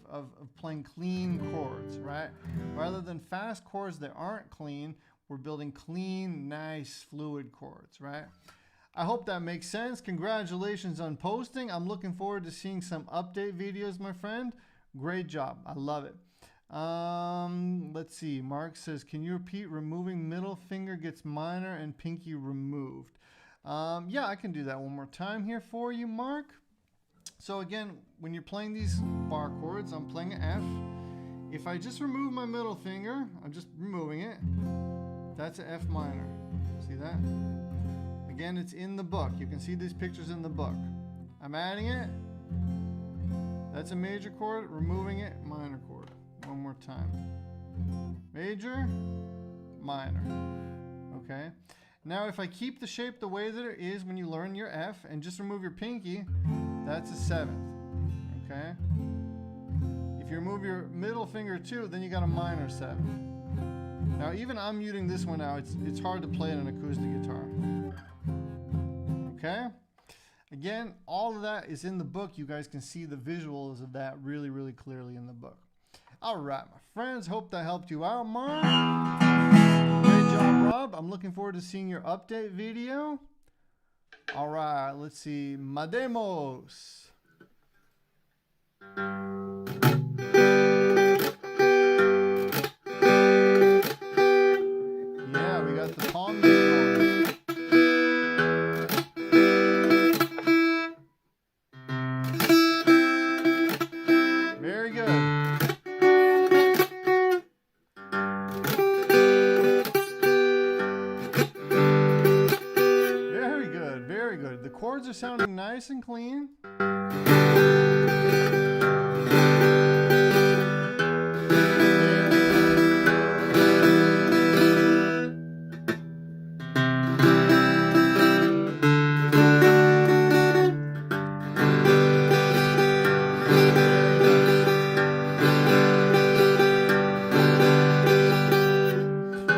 Speaker 1: playing clean chords, right? Rather than fast chords that aren't clean, we're building clean, nice, fluid chords, right? I hope that makes sense. Congratulations on posting. I'm looking forward to seeing some update videos, my friend. Great job. I love it. Let's see. Mark says, can you repeat removing middle finger gets minor and pinky removed? Yeah, I can do that one more time here for you, Mark. So again, when you're playing these bar chords, I'm playing an F. If I just remove my middle finger, I'm just removing it. That's an F minor. See that? Again, it's in the book. You can see these pictures in the book. I'm adding it. That's a major chord. Removing it, minor chord. One more time. Major, minor. Okay? Now, if I keep the shape the way that it is when you learn your F and just remove your pinky, that's a 7th. Okay? If you remove your middle finger too, then you got a minor 7. Now, even I'm muting this one out. It's hard to play in an acoustic guitar. Okay? Again, all of that is in the book. You guys can see the visuals of that really, really clearly in the book. All right, my friends. Hope that helped you out, Mark. Great job, Rob. I'm looking forward to seeing your update video. All right, let's see. Mademos. Yeah, we got the palm going. Very good. Very good, very good. The chords are sounding nice and clean.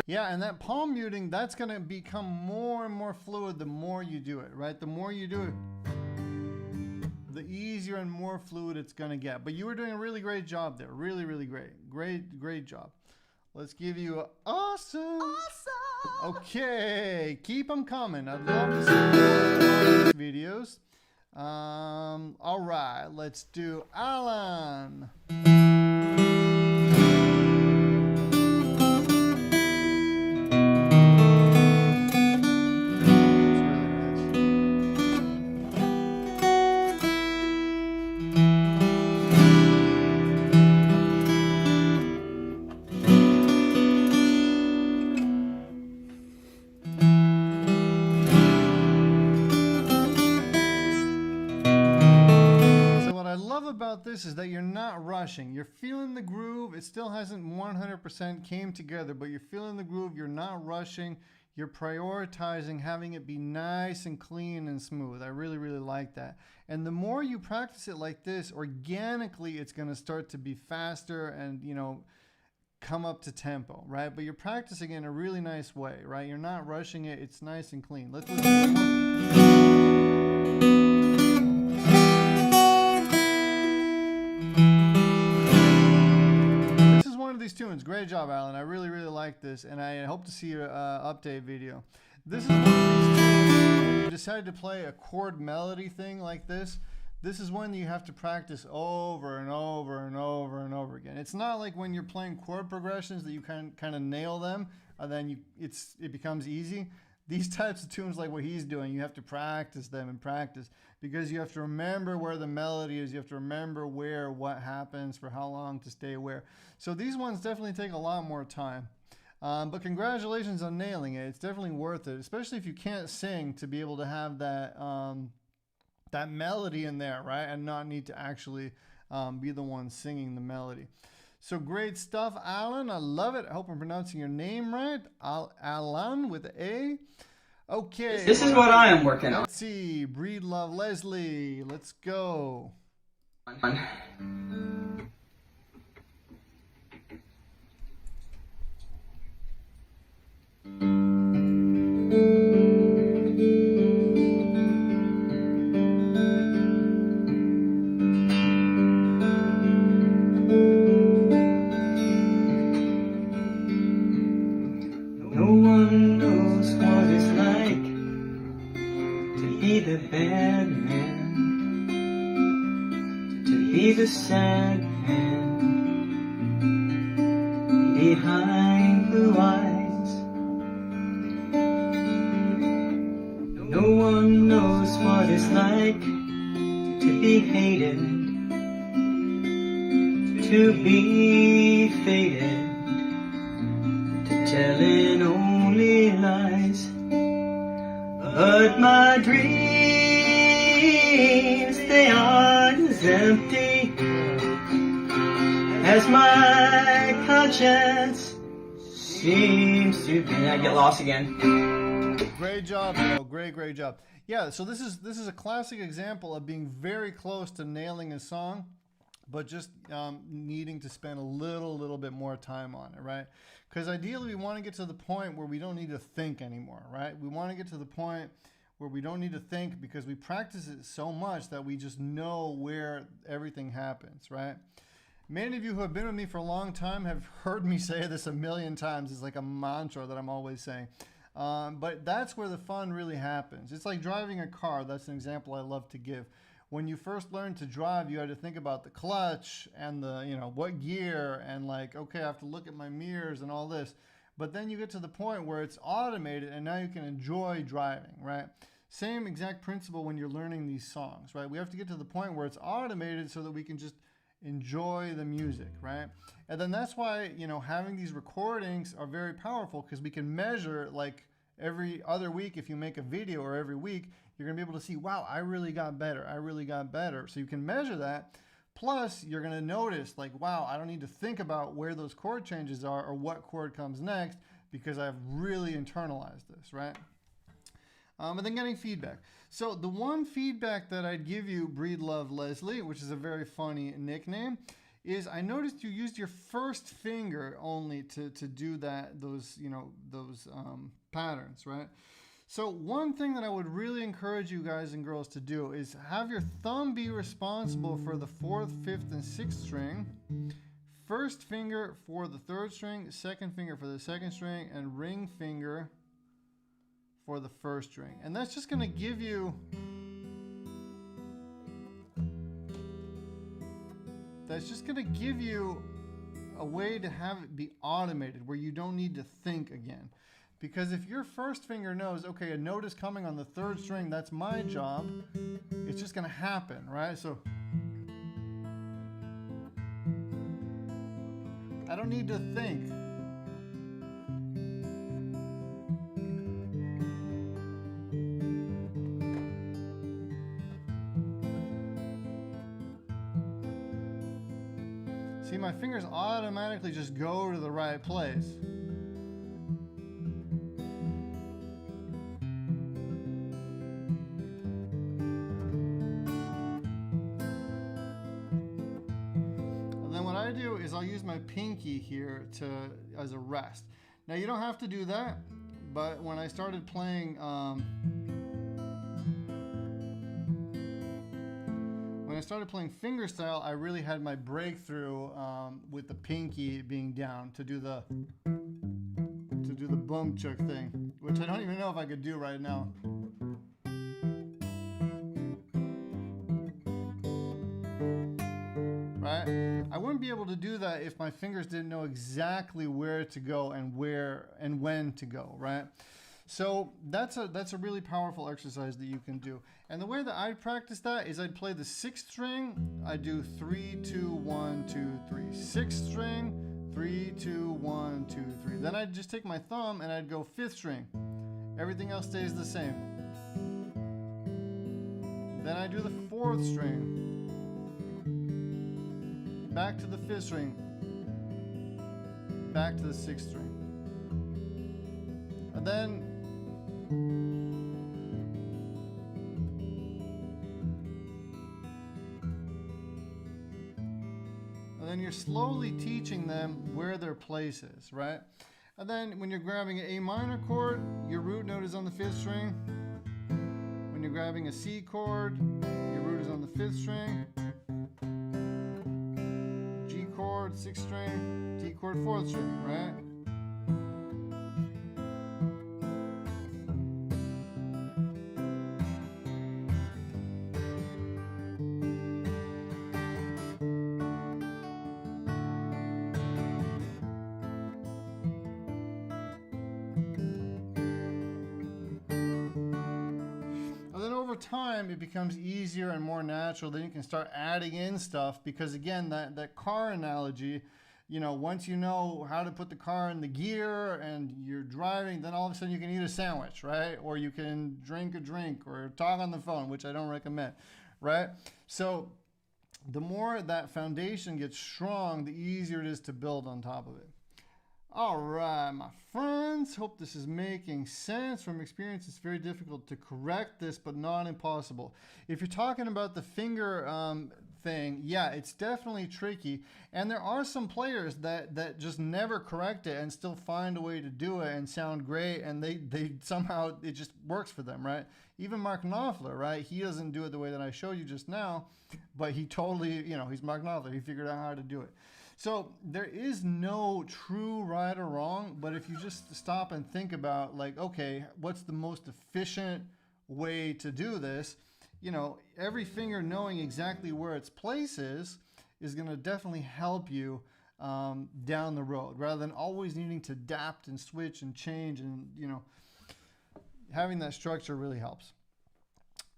Speaker 1: Yeah, and that palm muting, that's going to become more and more fluid the more you do it, right? The more you do it, the easier and more fluid it's going to get. But you were doing a really great job there. Really, really great. Great job. Let's give you an awesome. Awesome. Okay, keep them coming. I'd love to see more videos. All right, let's do Alan. About this is that you're not rushing. You're feeling the groove. It still hasn't 100% came together, but you're feeling the groove. You're not rushing. You're prioritizing having it be nice and clean and smooth. I really, really like that. And the more you practice it like this, organically, it's going to start to be faster and, you know, come up to tempo, right? But you're practicing in a really nice way, right? You're not rushing it. It's nice and clean. Let's listen to one. These tunes. Great job, Alan. I really, really like this, and I hope to see your update video. This is one of these tunes when you decide to play a chord melody thing like this. This is one you have to practice over and over and over and over again. It's not like when you're playing chord progressions that you kind of nail them and then it becomes easy. These types of tunes, like what he's doing, you have to practice them and practice, because you have to remember where the melody is. You have to remember where what happens, for how long to stay where. So these ones definitely take a lot more time. But congratulations on nailing it. It's definitely worth it, especially if you can't sing, to be able to have that that melody in there, right? And not need to actually be the one singing the melody. So great stuff, Alan. I love it. I hope I'm pronouncing your name right. Alan with an A. Okay.
Speaker 2: This is what I am working on.
Speaker 1: Let's see. Breed Love Leslie. Let's go.
Speaker 2: The bad man, to be the sad man, behind blue eyes. No one knows what it's like to be hated, to be faded, to telling only lies. But my dreams, they aren't as empty as my conscience seems to be. I get lost again.
Speaker 1: Great job, bro. Great job. Yeah, so this is a classic example of being very close to nailing a song, but just needing to spend a little bit more time on it, right? Because ideally we want to get to the point where we don't need to think anymore, right? We want to get to the point where we don't need to think because we practice it so much that we just know where everything happens, right? Many of you who have been with me for a long time have heard me say this a million times. It's like a mantra that I'm always saying. But that's where the fun really happens. It's like driving a car. That's an example I love to give. When you first learned to drive, you had to think about the clutch and the, what gear and like, okay, I have to look at my mirrors and all this. But then you get to the point where it's automated and now you can enjoy driving, right? Same exact principle when you're learning these songs, right? We have to get to the point where it's automated so that we can just enjoy the music, right? And then that's why, having these recordings are very powerful because we can measure like every other week. If you make a video or every week, you're gonna be able to see, wow, I really got better. So you can measure that. Plus you're gonna notice like, wow, I don't need to think about where those chord changes are or what chord comes next because I've really internalized this, right? And then getting feedback. So the one feedback that I'd give you, Breed Love Leslie, which is a very funny nickname, is I noticed you used your first finger only to do those patterns, right? So one thing that I would really encourage you guys and girls to do is have your thumb be responsible for the 4th, 5th, and 6th string, first finger for the 3rd string, second finger for the 2nd string, and ring finger for the 1st string. And that's just going to give you a way to have it be automated where you don't need to think again. Because if your first finger knows, okay, a note is coming on the 3rd string, that's my job, it's just going to happen, right? So I don't need to think. See, my fingers automatically just go to the right place. And then what I do is I'll use my pinky here as a rest. Now you don't have to do that, but when I started playing fingerstyle, I really had my breakthrough with the pinky being down to do the boom chuck thing, which I don't even know if I could do right now. Right? I wouldn't be able to do that if my fingers didn't know exactly where to go and where and when to go, right? So that's a really powerful exercise that you can do. And the way that I practice that is I'd play the 6th string, I do 3, 2, 1, 2, 3. 6th string, 3, 2, 1, 2, 3. Then I'd just take my thumb and I'd go 5th string. Everything else stays the same. Then I do the 4th string. Back to the 5th string. Back to the 6th string. And then you're slowly teaching them where their place is, right? And then when you're grabbing an A minor chord, your root note is on the 5th string. When you're grabbing a C chord, your root is on the 5th string. G chord, 6th string, D chord, 4th string, right? time, it becomes easier and more natural. Then you can start adding in stuff because, again, that car analogy, you know, once you know how to put the car in the gear and you're driving, then all of a sudden you can eat a sandwich, right? Or you can drink a drink or talk on the phone, which I don't recommend, right? So the more that foundation gets strong, the easier it is to build on top of it. All right, my friends, hope this is making sense. From experience, it's very difficult to correct this, but not impossible. If you're talking about the finger thing, yeah, it's definitely tricky. And there are some players that just never correct it and still find a way to do it and sound great, and they somehow, it just works for them, right? Even Mark Knopfler, right? He doesn't do it the way that I showed you just now, but he totally, you know, he's Mark Knopfler. He figured out how to do it. So there is no true right or wrong, but if you just stop and think about, like, okay, what's the most efficient way to do this? You know, every finger knowing exactly where its place is going to definitely help you down the road, rather than always needing to adapt and switch and change, and, you know, having that structure really helps.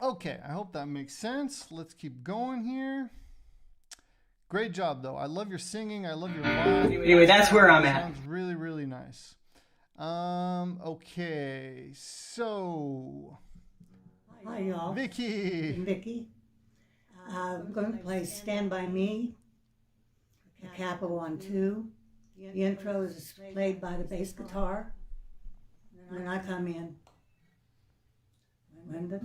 Speaker 1: Okay, I hope that makes sense. Let's keep going here. Great job, though. I love your singing. I love your vibe.
Speaker 2: Anyway, that's where I'm at.
Speaker 1: Sounds really, really nice. Okay, so
Speaker 3: Hi, y'all.
Speaker 1: Vicky.
Speaker 3: I'm Vicky. I'm going to play Stand By Me, the capo on 2. The intro is played by the bass guitar. And then I come in. Linda.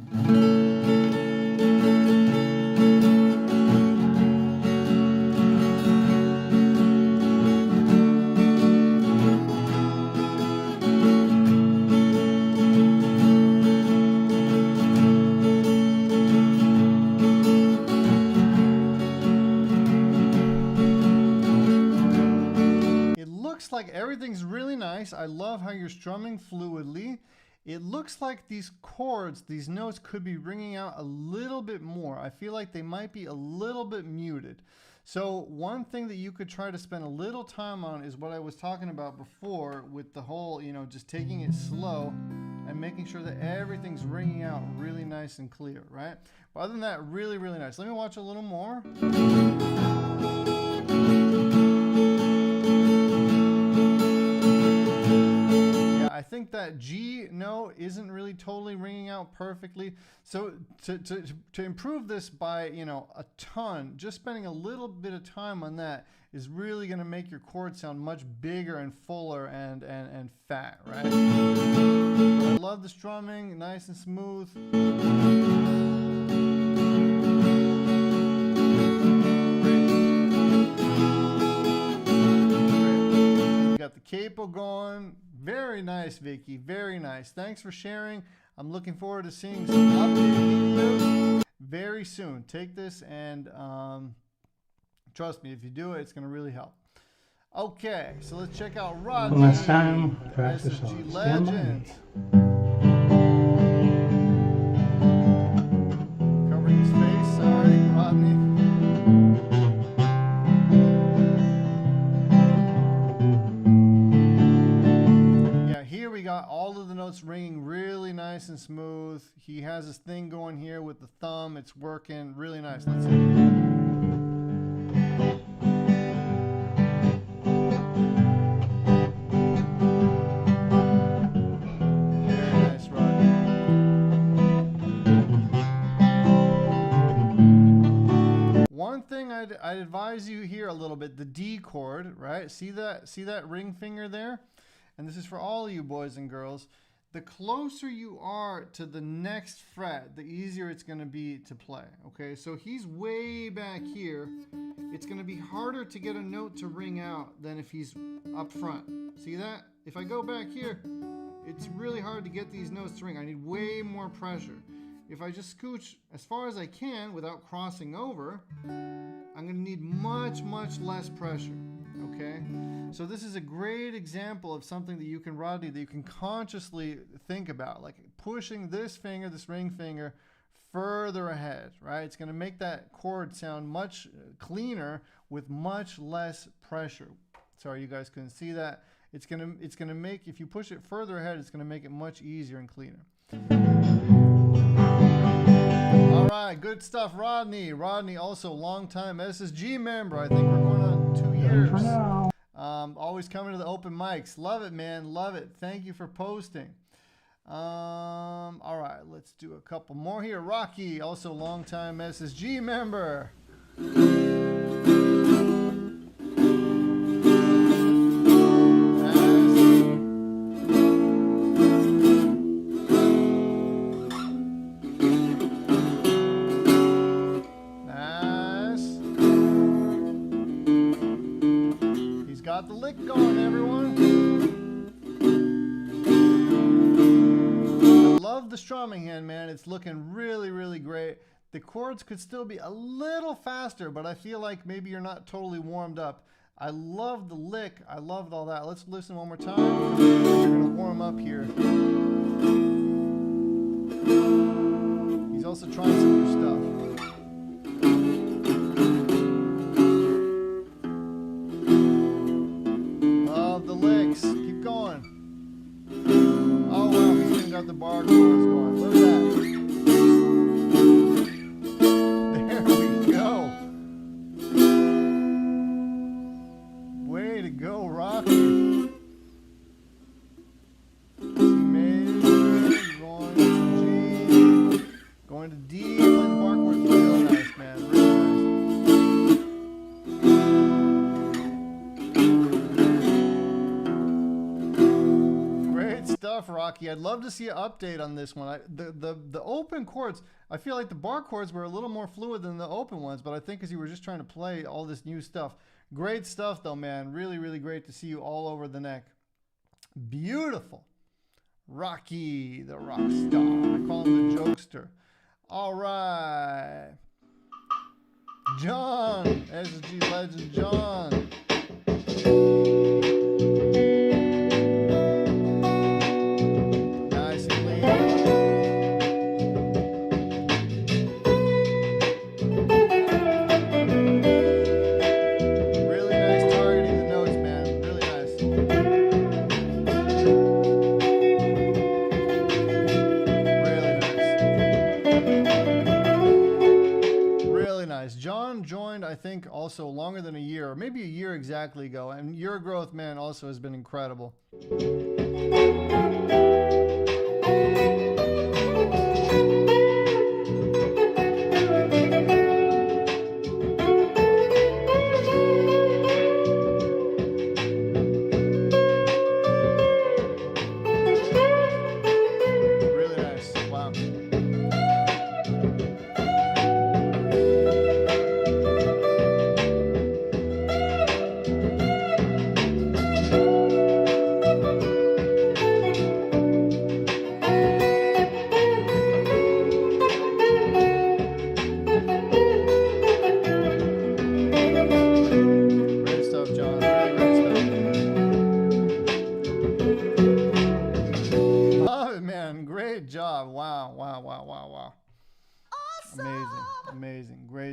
Speaker 1: Like everything's really nice. I love how you're strumming fluidly. It looks like these chords, these notes could be ringing out a little bit more. I feel like they might be a little bit muted. So one thing that you could try to spend a little time on is what I was talking about before with the whole, you know, just taking it slow and making sure that everything's ringing out really nice and clear, right? But other than that, really, really nice. Let me watch a little more. I think that G note isn't really totally ringing out perfectly. So to improve this by, you know, a ton, just spending a little bit of time on that is really going to make your chord sound much bigger and fuller and fat, right? I love the strumming, nice and smooth. Got the capo going. Very nice, Vicky. Very nice. Thanks for sharing. I'm looking forward to seeing some updated videos very soon. Take this and trust me, if you do it, it's going to really help. Okay, so let's check out Rodney.
Speaker 4: One last time, practice
Speaker 1: SSG
Speaker 4: on
Speaker 1: Legend. Covering his face. Sorry, Rodney. We got all of the notes ringing really nice and smooth. He has his thing going here with the thumb. It's working really nice. Let's see. Very nice, Rodney. One thing I'd advise you here a little bit, the D chord, right? See that ring finger there? And this is for all of you boys and girls. The closer you are to the next fret, the easier it's going to be to play. Okay, so he's way back here. It's going to be harder to get a note to ring out than if he's up front. See that? If I go back here, it's really hard to get these notes to ring. I need way more pressure. If I just scooch as far as I can without crossing over, I'm going to need much, much less pressure. Okay, so this is a great example of something that you can, Rodney, that you can consciously think about, like pushing this finger, this ring finger, further ahead, right? It's going to make that chord sound much cleaner with much less pressure. Sorry, you guys couldn't see that. It's gonna make, if you push it further ahead, it's going to make it much easier and cleaner. right, good stuff, Rodney. Rodney, also longtime SSG member. I think we're going on 2 years. Always coming to the open mics. Love it, man. Love it. Thank you for posting. All right, let's do a couple more here. Rocky, also longtime SSG member. Got the lick going, everyone. I love the strumming hand, man. It's looking really, really great. The chords could still be a little faster, but I feel like maybe you're not totally warmed up. I love the lick. I loved all that. Let's listen one more time. We're going to warm up here. He's also trying some new stuff. Keep going. Oh wow, he's even got the bar chords going. Look at that. There we go. Way to go, Rocky. C major, going to G, going to D, playing the bar chords. Real nice, man. Real nice. Stuff, Rocky. I'd love to see an update on this one. The open chords, I feel like the bar chords were a little more fluid than the open ones, but I think because you were just trying to play all this new stuff. Great stuff though, man. Really, really great to see you all over the neck. Beautiful. Rocky, the rock star. I call him the jokester. All right. John, SSG legend John. John joined, I think, also longer than a year, or maybe a year exactly ago, and your growth, man, also has been incredible.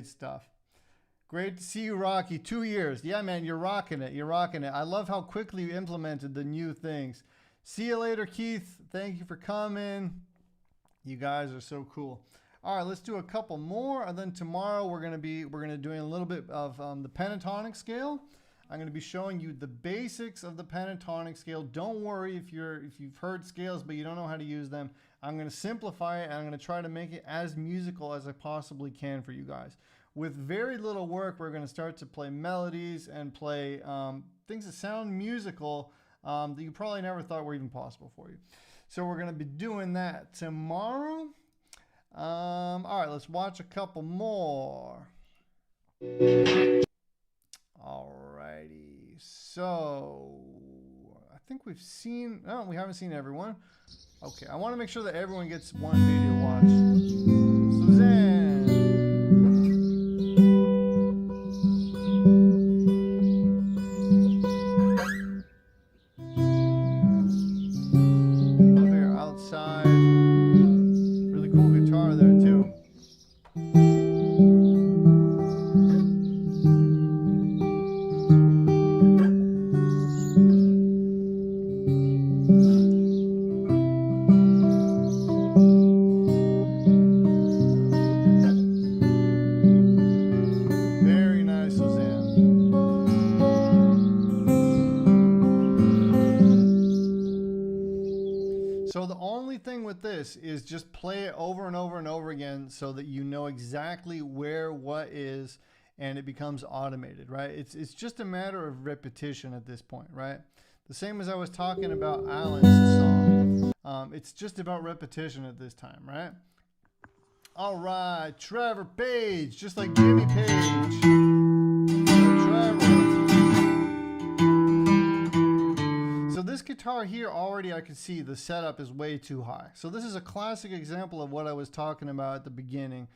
Speaker 1: Stuff. Great to see you, Rocky. 2 years. Yeah, man, you're rocking it. You're rocking it. I love how quickly you implemented the new things. See you later, Keith. Thank you for coming. You guys are so cool. All right, let's do a couple more, and then tomorrow we're gonna doing a little bit of the pentatonic scale. I'm gonna be showing you the basics of the pentatonic scale. Don't worry if you've heard scales but you don't know how to use them. I'm gonna simplify it, and I'm gonna try to make it as musical as I possibly can for you guys. With very little work, we're going to start to play melodies and play things that sound musical that you probably never thought were even possible for you. So we're going to be doing that tomorrow. All right, let's watch a couple more. All righty. So I think we've seen... No, we haven't seen everyone. Okay, I want to make sure that everyone gets one video to watch. Suzanne. this is just play it over and over and over again so that you know exactly where what is, and it becomes automated, right? It's just a matter of repetition at this point, right? The same as I was talking about Alan's song. It's just about repetition at this time, right? All right, Trevor Page, just like Jimmy Page. Trevor. So this guitar here already I can see the setup is way too high. So this is a classic example of what I was talking about at the beginning.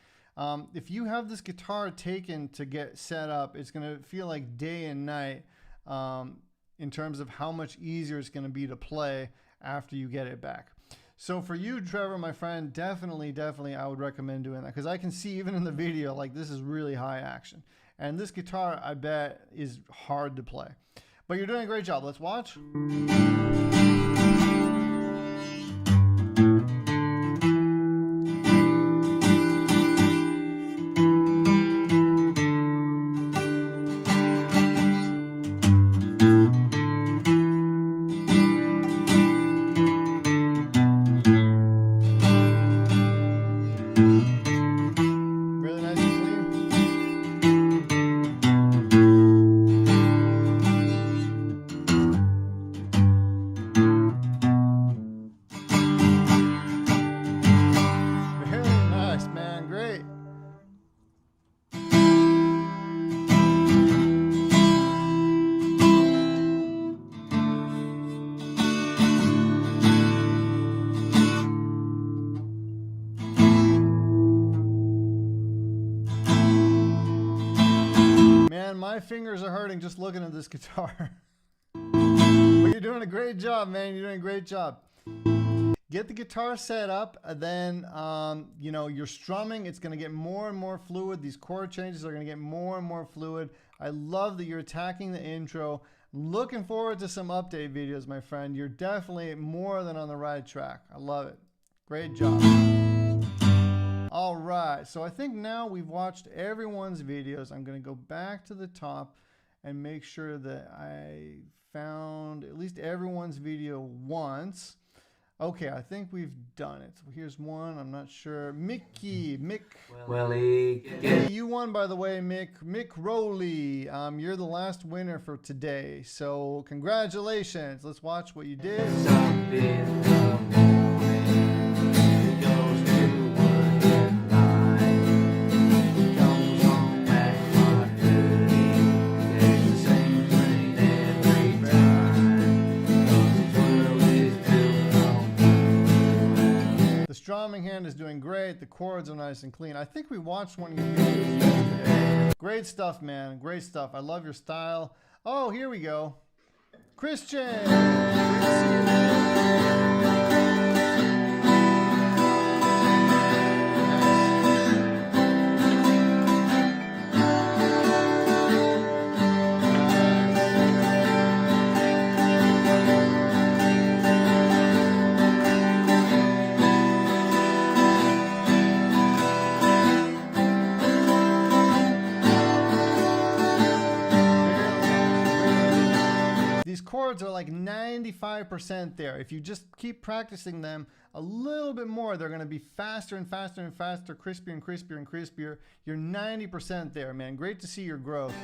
Speaker 1: If you have this guitar taken to get set up, it's going to feel like day and night in terms of how much easier it's going to be to play after you get it back. So for you, Trevor, my friend, definitely, I would recommend doing that, because I can see even in the video, like, this is really high action. And this guitar, I bet, is hard to play. But you're doing a great job. Let's watch. My fingers are hurting just looking at this guitar. But you're doing a great job, man. You're doing a great job. Get the guitar set up, and then you know, your strumming, it's going to get more and more fluid. These chord changes are going to get more and more fluid. I love that you're attacking the intro. Looking forward to some update videos, my friend. You're definitely more than on the right track. I love it. Great job. All right, so I think now we've watched everyone's videos. I'm going to go back to the top and make sure that I found at least everyone's video once. Okay, I think we've done it. So here's one. I'm not sure. Mick. Hey, you won, by the way, Mick Rowley. You're the last winner for today. So congratulations. Let's watch what you did. Strumming hand is doing great. The chords are nice and clean. I think we watched one of your videos yesterday. Great stuff, man. Great stuff. I love your style. Oh, here we go. Christian. Chords are like 95% there. If you just keep practicing them a little bit more, they're going to be faster and faster and faster, crispier and crispier and crispier. You're 90% there, man. Great to see your growth.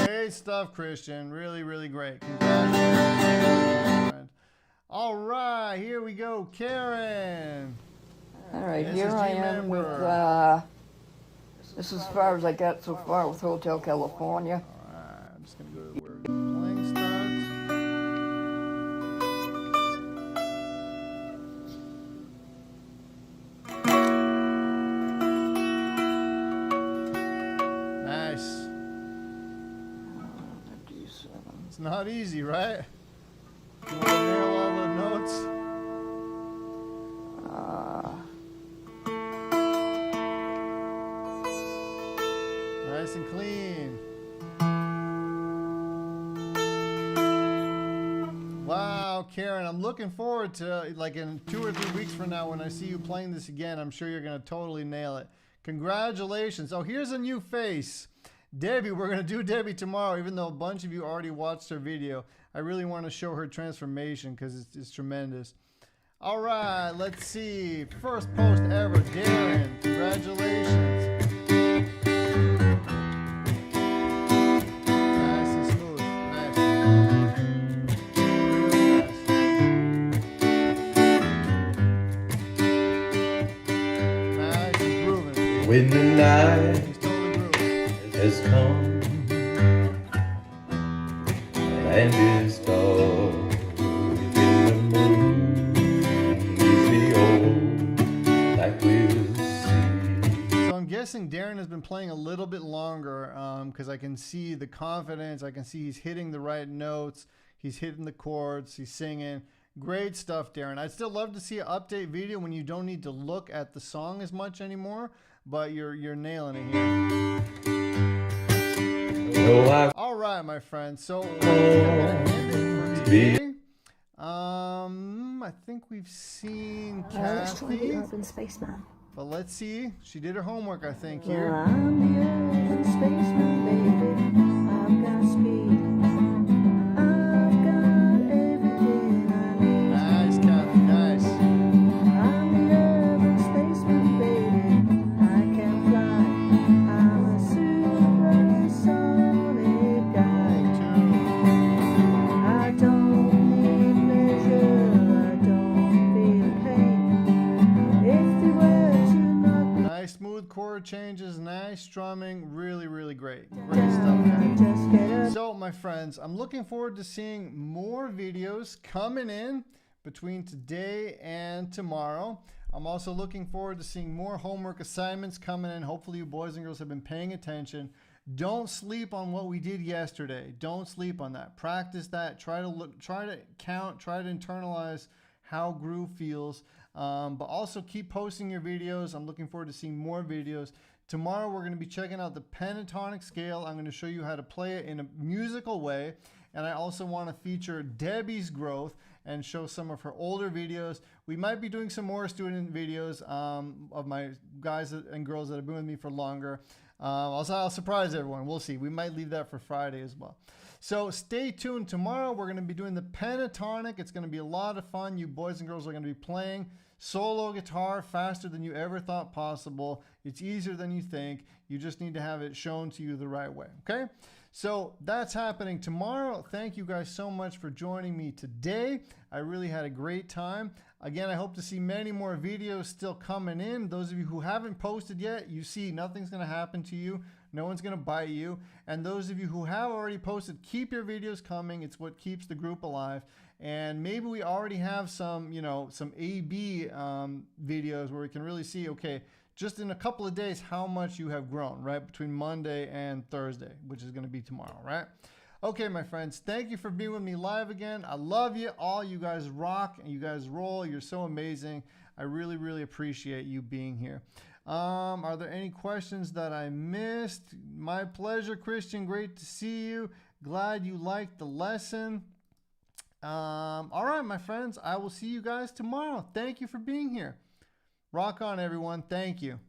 Speaker 1: Great stuff, Christian. Really, really great. Congratulations. All right, here we go, Karen.
Speaker 4: All right, here I am with, this is as far as I got so far with Hotel California.
Speaker 1: All right, I'm just going to go to where playing starts. Nice. It's not easy, right? You want to nail all the notes? Nice and clean. Wow, Karen. I'm looking forward to, like, in 2 or 3 weeks from now when I see you playing this again. I'm sure you're going to totally nail it. Congratulations. Oh, here's a new face. Debbie, we're going to do Debbie tomorrow, even though a bunch of you already watched her video. I really want to show her transformation because it's tremendous. All right, let's see. First post ever, Darren. Congratulations. Nice and smooth. Nice. Nice and grooving.
Speaker 2: When the night
Speaker 1: He's totally grooving.
Speaker 2: has come and is dark, in the moon is the old like we'll see.
Speaker 1: So I'm guessing Darren has been playing a little bit longer because I can see the confidence. I can see he's hitting the right notes. He's hitting the chords. He's singing. Great stuff, Darren. I'd still love to see an update video when you don't need to look at the song as much anymore, but you're nailing it here.
Speaker 2: No,
Speaker 1: All right, my friends. So I think we've seen
Speaker 5: Let's try the
Speaker 1: Kathy,
Speaker 5: urban spaceman.
Speaker 1: but let's see. She did her homework, I think, here.
Speaker 5: I'm the urban spaceman, baby. I've got speed. I've got everything I need.
Speaker 1: Nice, Kathy. Nice.
Speaker 5: I'm the urban spaceman, baby. I can fly. I'm a supersonic guy. I don't need pleasure. I don't feel pain. If you were to knock me
Speaker 1: Nice smooth chord changes, nice strumming, really, really great. Great stuff, Kathy.
Speaker 5: just get up.
Speaker 1: So, my friends, I'm looking forward to seeing more videos coming in between today and tomorrow. I'm also looking forward to seeing more homework assignments coming in. Hopefully, you boys and girls have been paying attention. Don't sleep on what we did yesterday. Don't sleep on that. Practice that. Try to look, try to count, try to internalize how groove feels. But also keep posting your videos. I'm looking forward to seeing more videos. Tomorrow we're going to be checking out the pentatonic scale. I'm going to show you how to play it in a musical way. And I also want to feature Debbie's growth and show some of her older videos. We might be doing some more student videos of my guys and girls that have been with me for longer. I'll surprise everyone. We'll see. We might leave that for Friday as well. So stay tuned. Tomorrow we're going to be doing the pentatonic. It's going to be a lot of fun. You boys and girls are going to be playing solo guitar faster than you ever thought possible. It's easier than you think. You just need to have it shown to you the right way. Okay? So that's happening tomorrow. Thank you guys so much for joining me today. I really had a great time. Again, I hope to see many more videos still coming in. Those of you who haven't posted yet, you see nothing's going to happen to you. No one's going to bite you. And those of you who have already posted, keep your videos coming. It's what keeps the group alive. And maybe we already have some, some A/B videos where we can really see, okay, just in a couple of days, how much you have grown, right? Between Monday and Thursday, which is going to be tomorrow, right? Okay, my friends, thank you for being with me live again. I love you all. You guys rock and you guys roll. You're so amazing. I really, really appreciate you being here. Are there any questions that I missed? My pleasure, Christian. Great to see you. Glad you liked the lesson. All right, my friends, I will see you guys tomorrow. Thank you for being here. Rock on, everyone. Thank you.